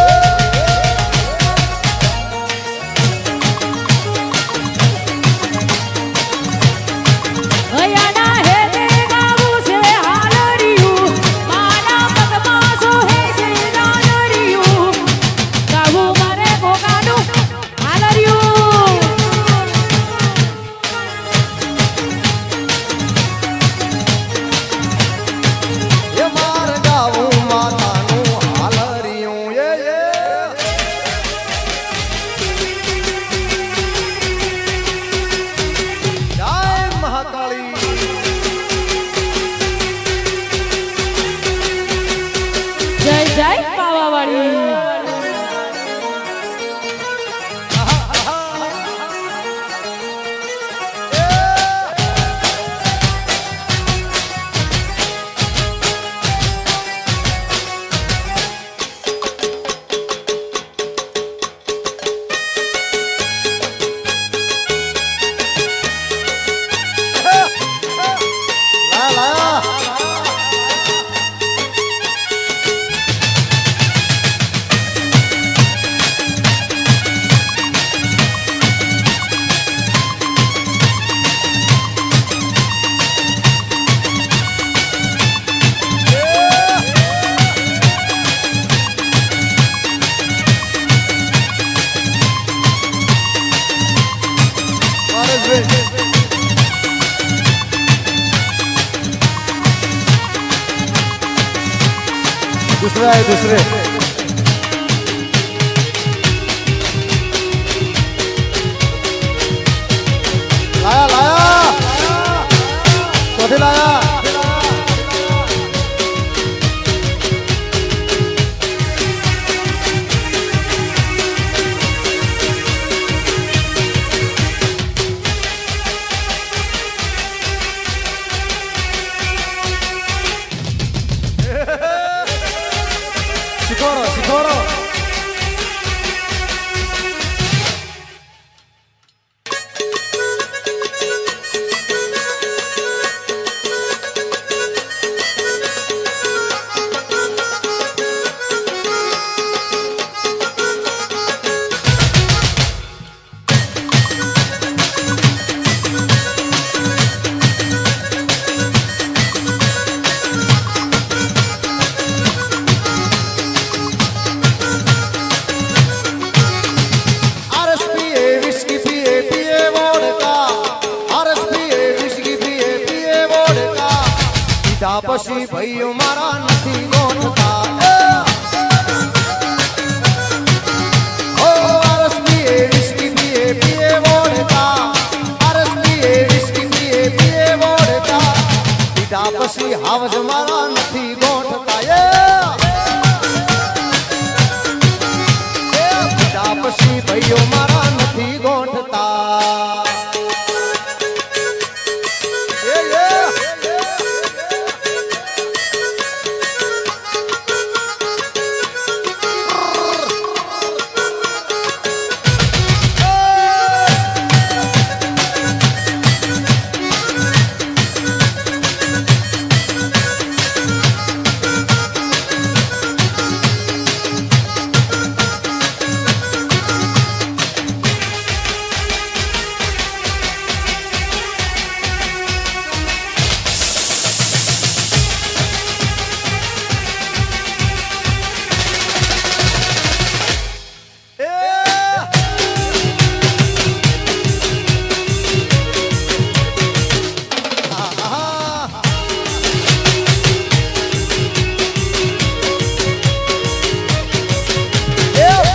दूसरे आए दूसरे लाया लाया चौथे लाया शिकोड़ो शिकोड़ो પછી ભાઈઓ મારા નથી ગોઠતા ઓ આરસ પીએ વિસ્કી પીએ પીએ વોડકા આરસ પીએ વિસ્કી પીએ પીએ વોડકા પીધા પછી હાવજ મારા નથી ગોઠતા પીધા પછી ભાઈઓ મારા નથી ગોઠતા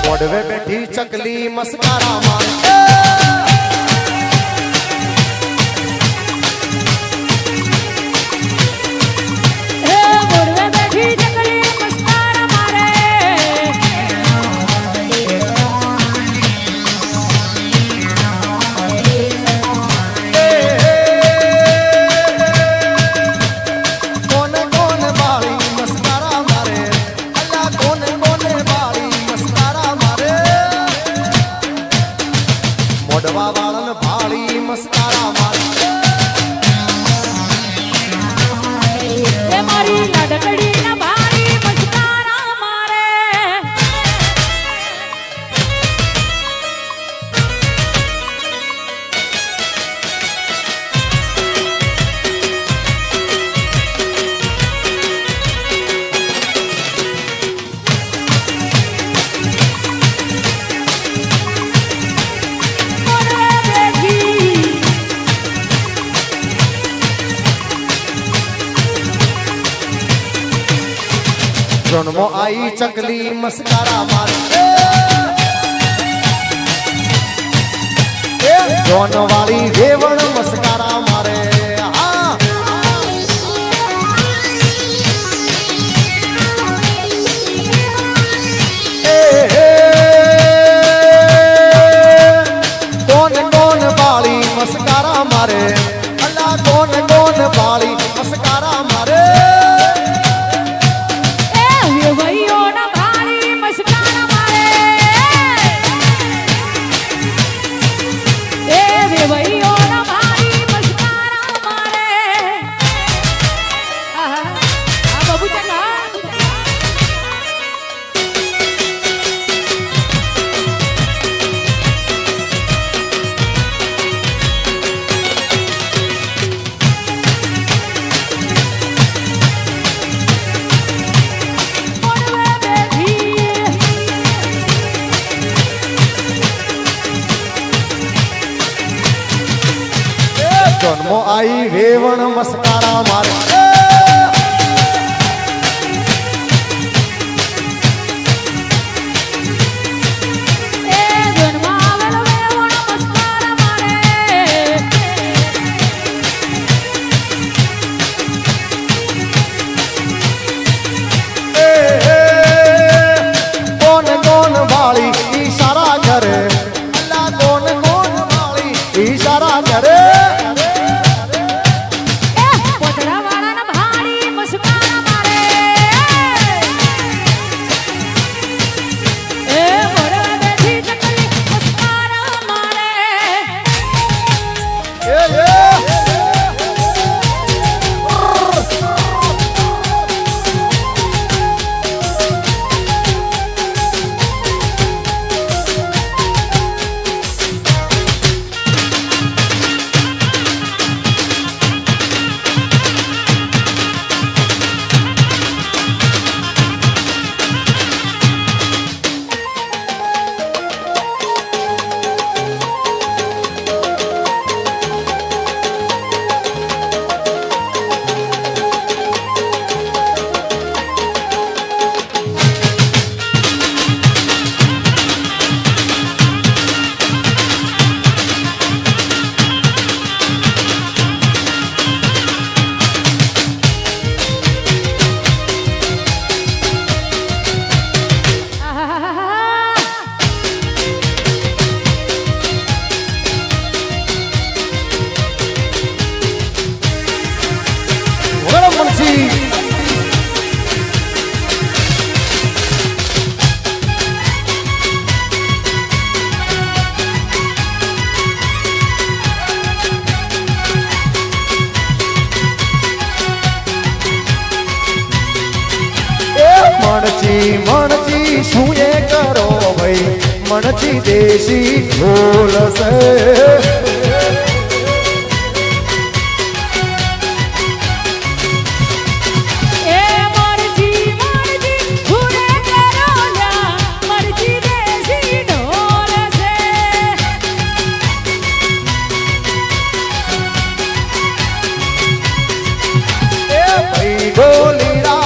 મોઢવે બેઠી ચકલી મસ્કારા મારે મોઢવે બેઠી ચકલી મસ્કારા મારે કોને કોને બાળી મસ્કારા મારે અલ્લા કોને કોને બાળી મસ્કારા મારે મોઢવા વાળન ભાળી મસ્કારા મારે એ મારી લડકડી ના ભારી મસ્કારા મારે જન્મો આઈ ચકલી મસ્કારા મારે જોન વાળી વેવણ મસ્કારા મારે હા કોન કોન બાળી મસ્કારા મારે અલ્લા કોન કોન બાળી મસ્કારા મારે ભાઈઓ ના ભારી મસ્કારા મારે એ ભાઈઓ ના ભારી મસ્કારા મારે આ બાબુ ચલા જન્મો આઈ વેવણ મસ્કારા મારે દેશી ઢોલ છે એ મરજી મરજી ઘૂરે કરોલ્યા મરજી દેશી ઢોલ છે એ ભાઈ ઢોલીડા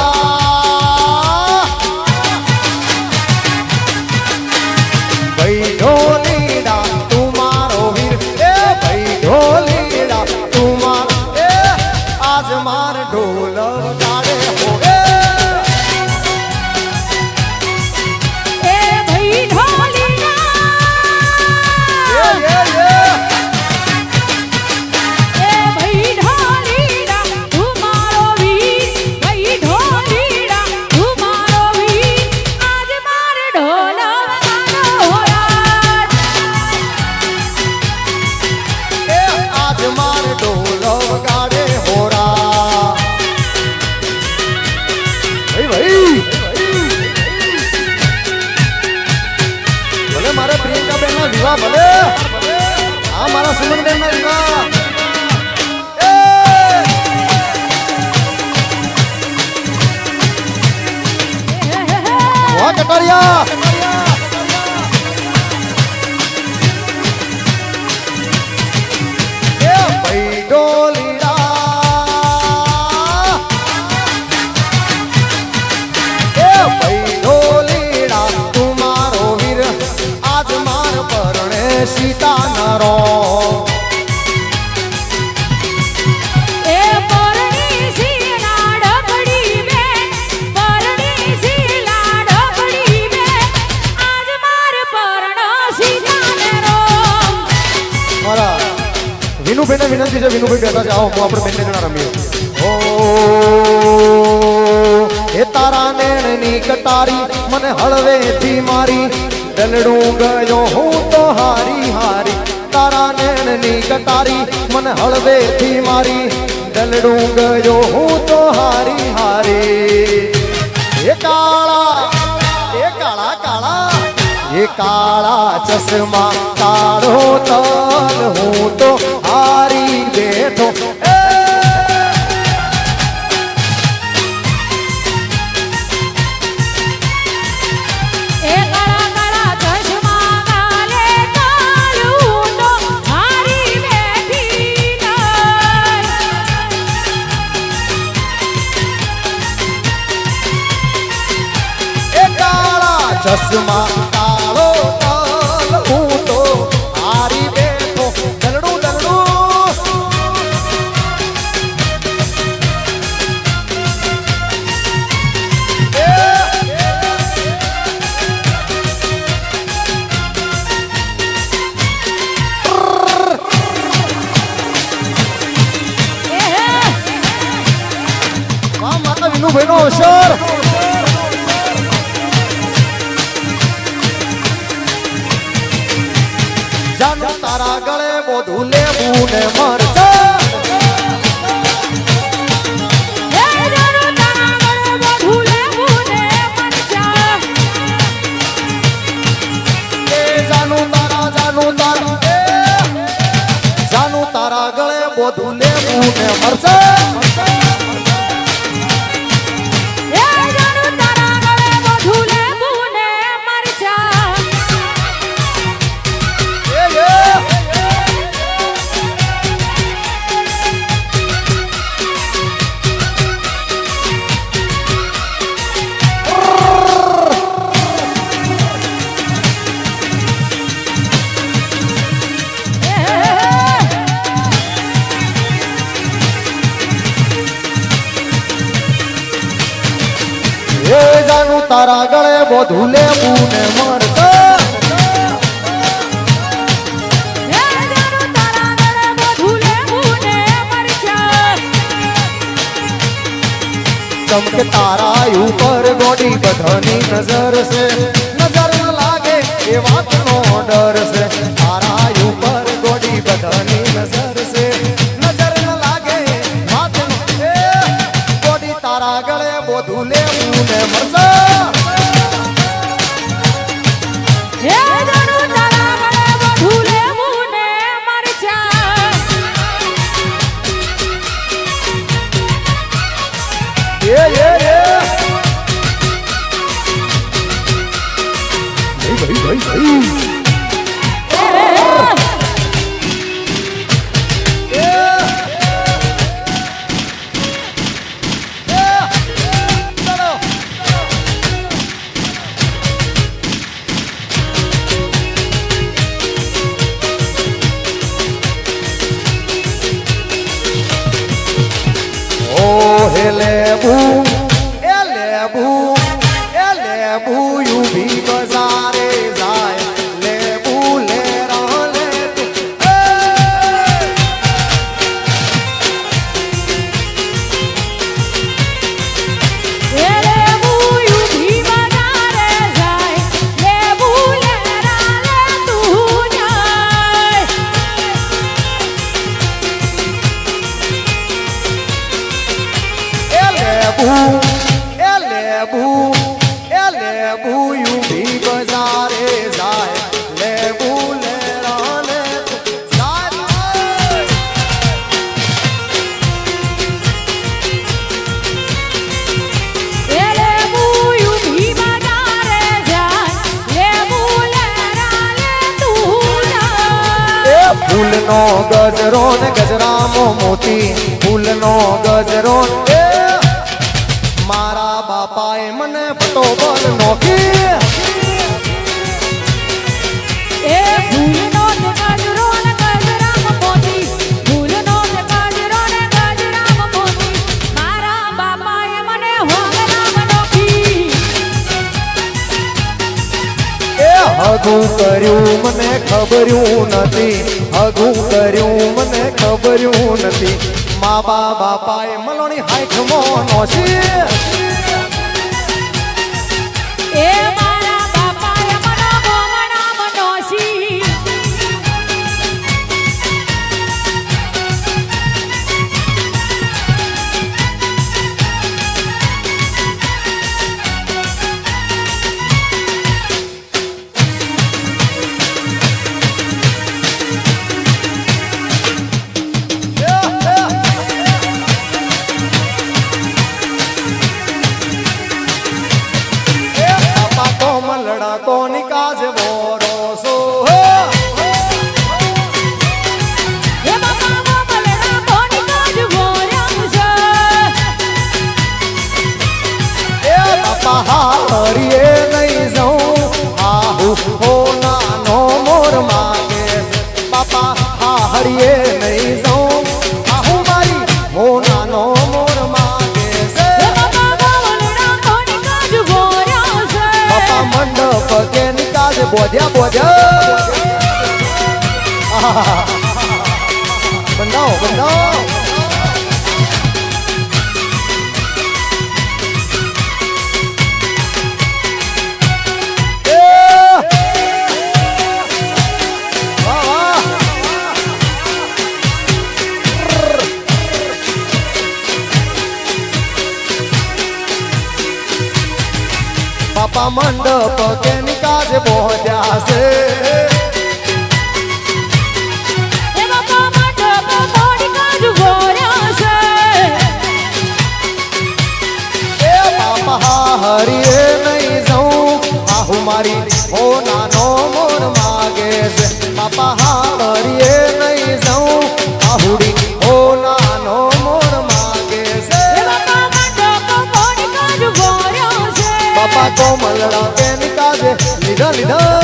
ભાઈ ઢોલીડા તું મારો વીર એ ભાઈ ઢોલીડા તું મારો એ આજ માર ઢોલ વગાડે હો એ ભાઈ ઢોલીડા એ ભાઈ ઢોલીડા તું મારો વીર ભાઈ ઢોલીડા તું મારો વીર આજ માર ઢોલ વગાડો રાત એ આજ માર ઢોલ વગાડે હોરા ભાઈ ભલે મારા પ્રિયંકા બેન ના વિવાહ ભલે આ મારા સુમન બેન ના વિવાહ એ વાહ કટારિયા એ ભાઈ ડોલીડા એ ભાઈ ડોલીડા તું મારો વીર આજ માર પરણે સીતા નરો એ પરણી સી લાડકડી મે પરણી સી લાડકડી મે આજ માર પરણો સીતાને રો મારા વિનુભાઈને વિનંતી છે વિનુભાઈ બેઠા છે આવો આપણે બંને જણા રમીએ ઓ એ તારા નેણની કટારી મને હળવેથી મારી દલડું ગયો હું તો હારી હારી તારા નેણની કટારી મને હળવેથી મારી દલડું ગયો હું તો હારી હારી એ કાળા કાળા એ કાળા ચશ્મા તારો તલ હું તો હારી બેઠો એ કાળા કાળા ચશ્મા ગાલે કાળું તો હારી બેઠી એ કાળા ચશ્મા કાળો તલ હું તો હારી બેઠો દલડું વાહ માતા વિનુભાઈનો અવસર જાનો તારા ગળે બોધું લેવું ને મરચા એ જાનો તારા ગળે બધું લેવું ને મરચા એ જાનું તારા ગળે બોધું લેવું ને મરચા એ જાનો તારા ગળે બધું લેવું ને મરચા એ જાનું તારા ગળે બોધું લેવું ને મરચા એ જાનો તારા ગળે બધું લેવું ને મરચા ચમકે તારા ઉપર ગોડી બધાની નજર છે નજર ન લાગે એ વાતનો ડર છે તારા ઉપર ગોડી બધાની નજર છે નજર ન લાગે વાતનો એ ગોડી તારા ગળે બોધું લેવું ને મરચા એ જાનો તારા ઊભી બજારે જાય લેબુ લેરા લે એ લેબુ ઊભી બજારે જાય લેબુ લેરા લે તું જાય લેબુ ઊભી બજારે જાય લેબુ લેરા લે એ લેબુ ઊભી બજારે જાય લેબુ લેરા લે તું જાય ફૂલનો ગજરો ને ગજરામાં મોતી ફૂલનો ગજરો ને મારા બાપાએ મને પટોબલ નોખી એ ફૂલનો તે ગજરો ને ગજરામાં મોતી ફૂલનો તે ગજરો ને ગજરામાં મોતી મારા બાપાએ મને હોંગલામાં નોખી એ હગું કર્યું મને ખબર્યું નથી હગું કર્યું મને ખબર્યું નથી મા બાપાએ મલોની હાઈઠમો નોશી એ મારા બાપાએ મને હોંગલામાં નોશી બાપા તો મલડા તો નિકાજ બોરોસો એ બાપા મોકલડા કોની કાજ ભોર્યા છે એ બાપા હારીએ નહીં જાઉં આહુ હો નાનો મોર માગે બાપા હારીએ નહીં જાઉં આહુ મારી હો નાનો મોર માગે છે એ બાપા મોકલડા કોની કાજ ભોર્યા છે બાપા મંડપ કે નિકાજ બોધ્યા બોધ્યા બંધાઓ બંધાઓ બાપા મંડપ કે નિકાજ બોધ્યા છે એ બાપા મંડપ કોની કાજ ભોર્યા છે એ બાપા હરીએ નહીં જાઉં આહુ મારી હો નાનો મોર માગે છે બાપા હરીએ નહીં જાઉં આહુડી હો નાનો મોર માગે છે એ બાપા મંડપ કોની કાજ ભોર્યા છે બાપા તો મલડા કે નિકાજે લીધા લીધા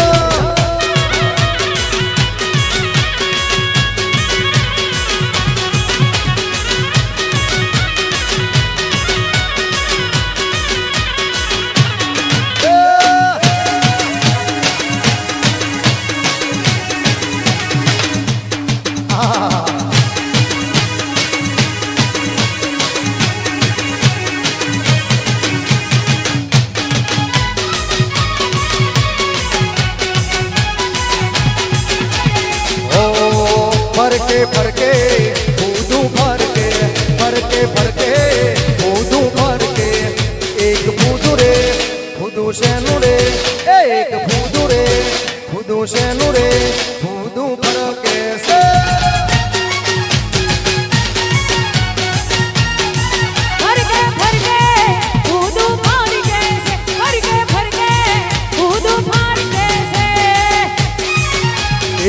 ફરકે ફરકે ઊંધું ફરકે ફરકે ફરકે ઊંધું ફરકે એક ફૂદું રે ફૂદું શેનું રે એક ફૂદું રે ફૂદું શેનું રે ફૂદું ફરકે છે ફરકે ફરકે ઊંધું ફરકે છે ફરકે ફરકે ઊંધું ફરકે છે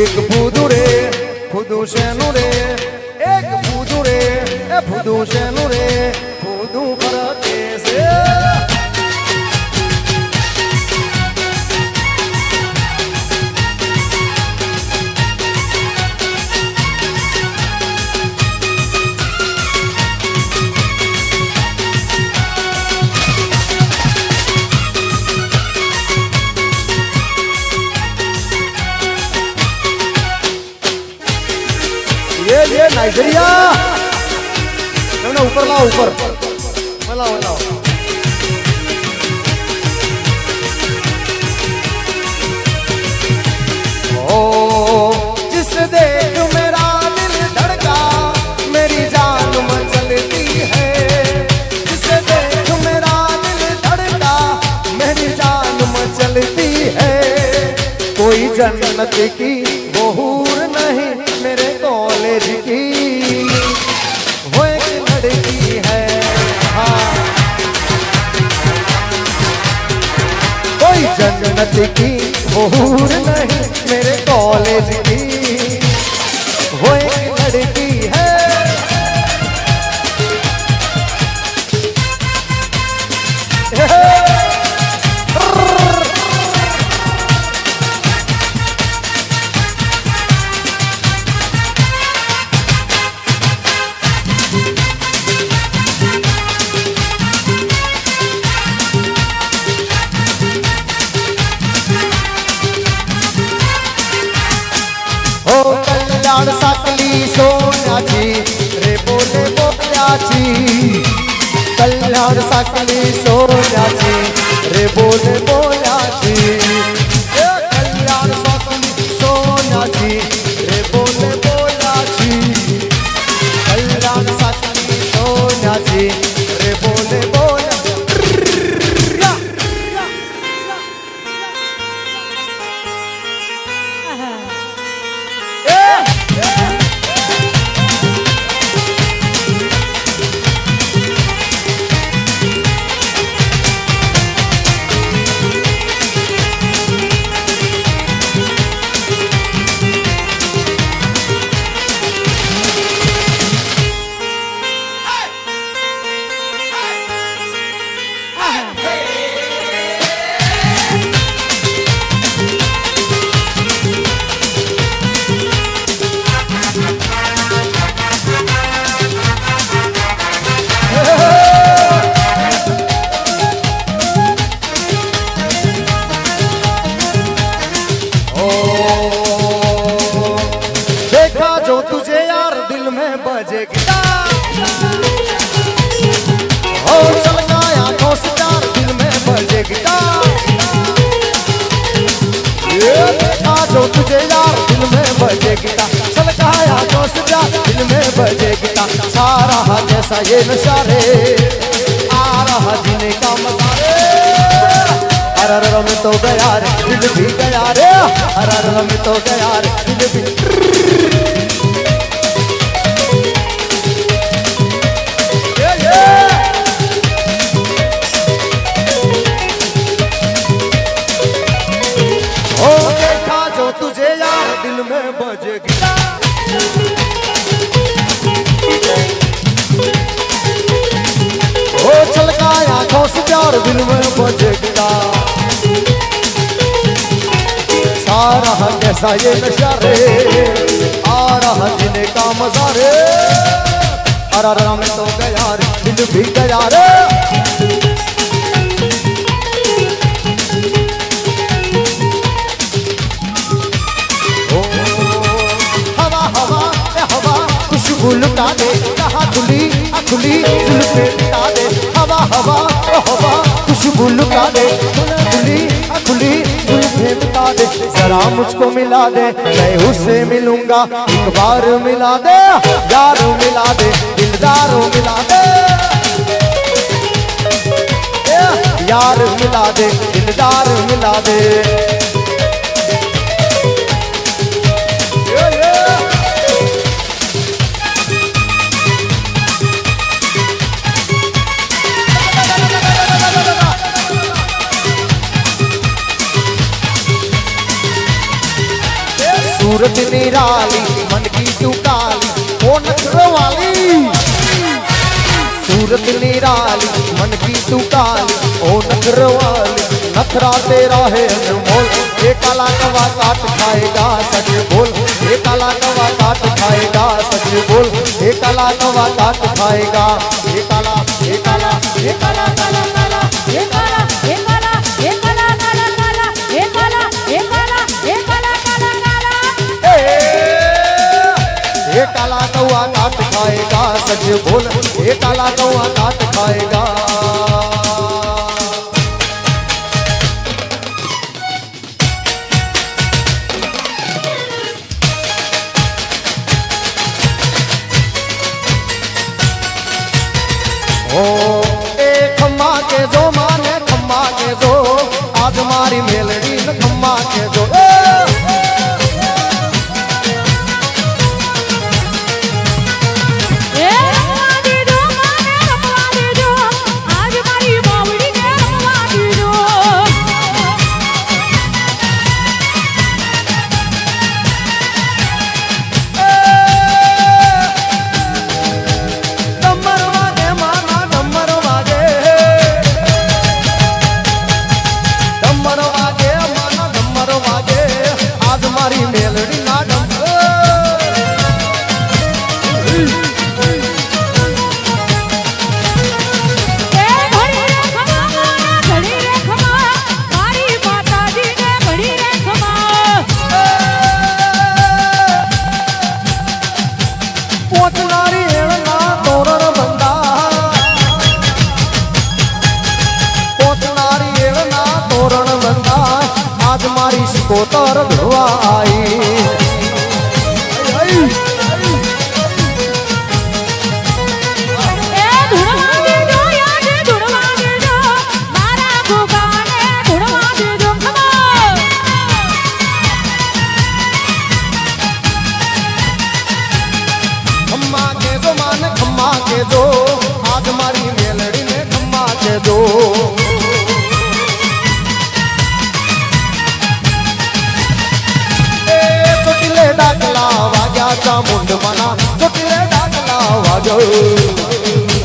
એક ફૂદું રે ફૂદું શેનું રે એક ફૂદું રે એ ફૂદું શેનું રે ફૂદું ફરકે છે ये नाइजीरिया ना ऊपर लाओ ऊपर लाओ लाओ ओ जिस देख मेरा दिल धड़का मेरी जान मचलती है जिस देख मेरा दिल धड़का मेरी जान मचलती है कोई जन्नत की वो हूर नहीं मेरे कॉलेज की वो एक लड़की है हाँ कोई जन्नत की वो हूर नहीं मेरे कॉलेज की वो एक लड़की है साकली सोन्याची रे बोले बोल्याची कल्याण साकली सोन्याची रे बोले बोल्याची कल्याण साकली सोन्याची रे बोले बोल्याची कल्याण साकली सोन्याची रे बोले बोल्या जो तुझे यार दिल में बजे गिटा सलकाया दोस्त जा दिल में बजे गिटा सारा जैसा ये नशा रे आ रहा जीने का मजा रे अरर में तो गया रे दिल भी गया रे अरर में तो गया रे दिल भी तुझे यार दिल में बजे गिटा ओ छलकाया आंखों से प्यार दिल में बजे गिटा सारा कैसा ये नशा रे आ रहा जीने का मजा रे अरर में तो गया रे दिल भी गया रे खुशबू लुटा दे कहाँ खुली खुली जुल्फे लुटा दे हवा हवा हवा खुशबू लुटा दे खुली खुली जुल्फे लुटा दे जरा मुझको मिला दे मैं उससे मिलूंगा एक बार मिला दे यार मिला दे दिलदार मिला दे यार मिला दे दिलदार मिला दे सूरत निराली मन की तू काली ओ नखरवाली सूरत निराली मन की तू काली ओ नखरवाली नखरा तेरा है अनमोल ये काला कवा काट खाएगा सच बोल ये काला कवा काट खाएगा सच बोल ये काला कवा काट खाएगा ये काला ये काला ये काला काला काला ये काला ये काला ये काला काला काला ये काला ये काला ये काला काला काला ये काला कौआ काट खाएगा सच बोल ये काला कौआ काट खाएगा ओ ए खम्मा के जो माने खम्मा के जो आज मारी मेलड़ी न खम्मा के जो ए रमवा दीजो माने रमवा दीजो आज मारी बावड़ी ने रमवा दीजो डमर वागे माना डमर वागे डमर वागे माना डमर वागे आज मारी मेलड़ी ना ए घड़ी रे खमा माना घड़ी रे खमा मारी माताजी ने घड़ी रे खमा पोचनारी एळना तोरण बंदा पोचनारी एळना तोरण बंदा आज मारी सिकोतर धुआ आई ए धुड़वा दीजो याद धुड़वा दीजो मारा गोगाने धुड़वा दीजो खमा खम्मा के जो मान खम्मा के जो आज मारी मेलड़ी ने खम्मा के जो ए चोटिले डाकला वाग्या चामुंड मना चोटिले डाकला वाजो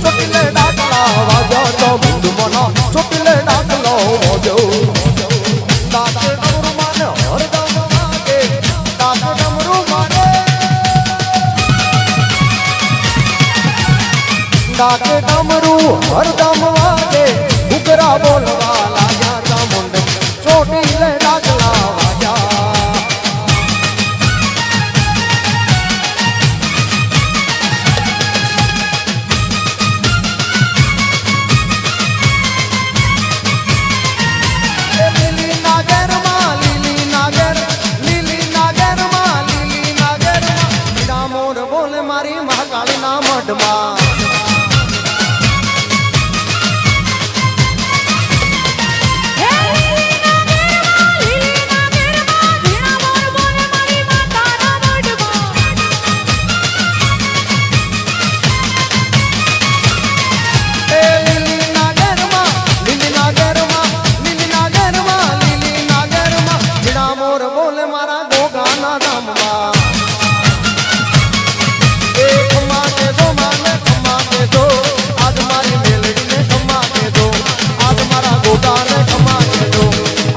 चोटिले डाकला वाग्या चामुंड मना चोटिले डाकला वाजो डाक डमरू माने हरदम वागे डाक डमरू माने डाक डमरू हरदम वागे घुघरा बोलवा लाग्या चामुंड चोटिले डाकला वाजा લીલી નાગર માં લીલી નાગર માં મીરા મોર બોલે મારી મહાકાળી ના મઢમાં ए લીલી નાગેરમાં ધીણા મોર બોલે મારી માતાના મઢમાં એ લીલી નાગરમાં મીરા મોર બોલે મારા ગોગાના ધામમાં એ ખમ્મા કે જો માને ખમ્મા કે જો આજ મારી મેલડીને ખમ્મા કે જો આજ મારા ગોગાને ખમ્મા કે જો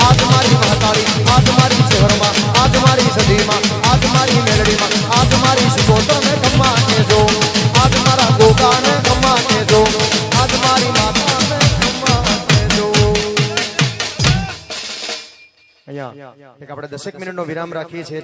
આજ મારી મહાકાળી આજ મારી શહેરમાં આજ મારી સદીમાં આજ મારી મેલડીમાં આજ મારી સુગોતરને ખમ્મા કે જો આજ મારા ગોગાને ખમ્મા કે જો આજ મારી માતાને ખમ્મા કે જો અહીંયા એક આપણે 10 મિનિટનો વિરામ રાખીએ છીએ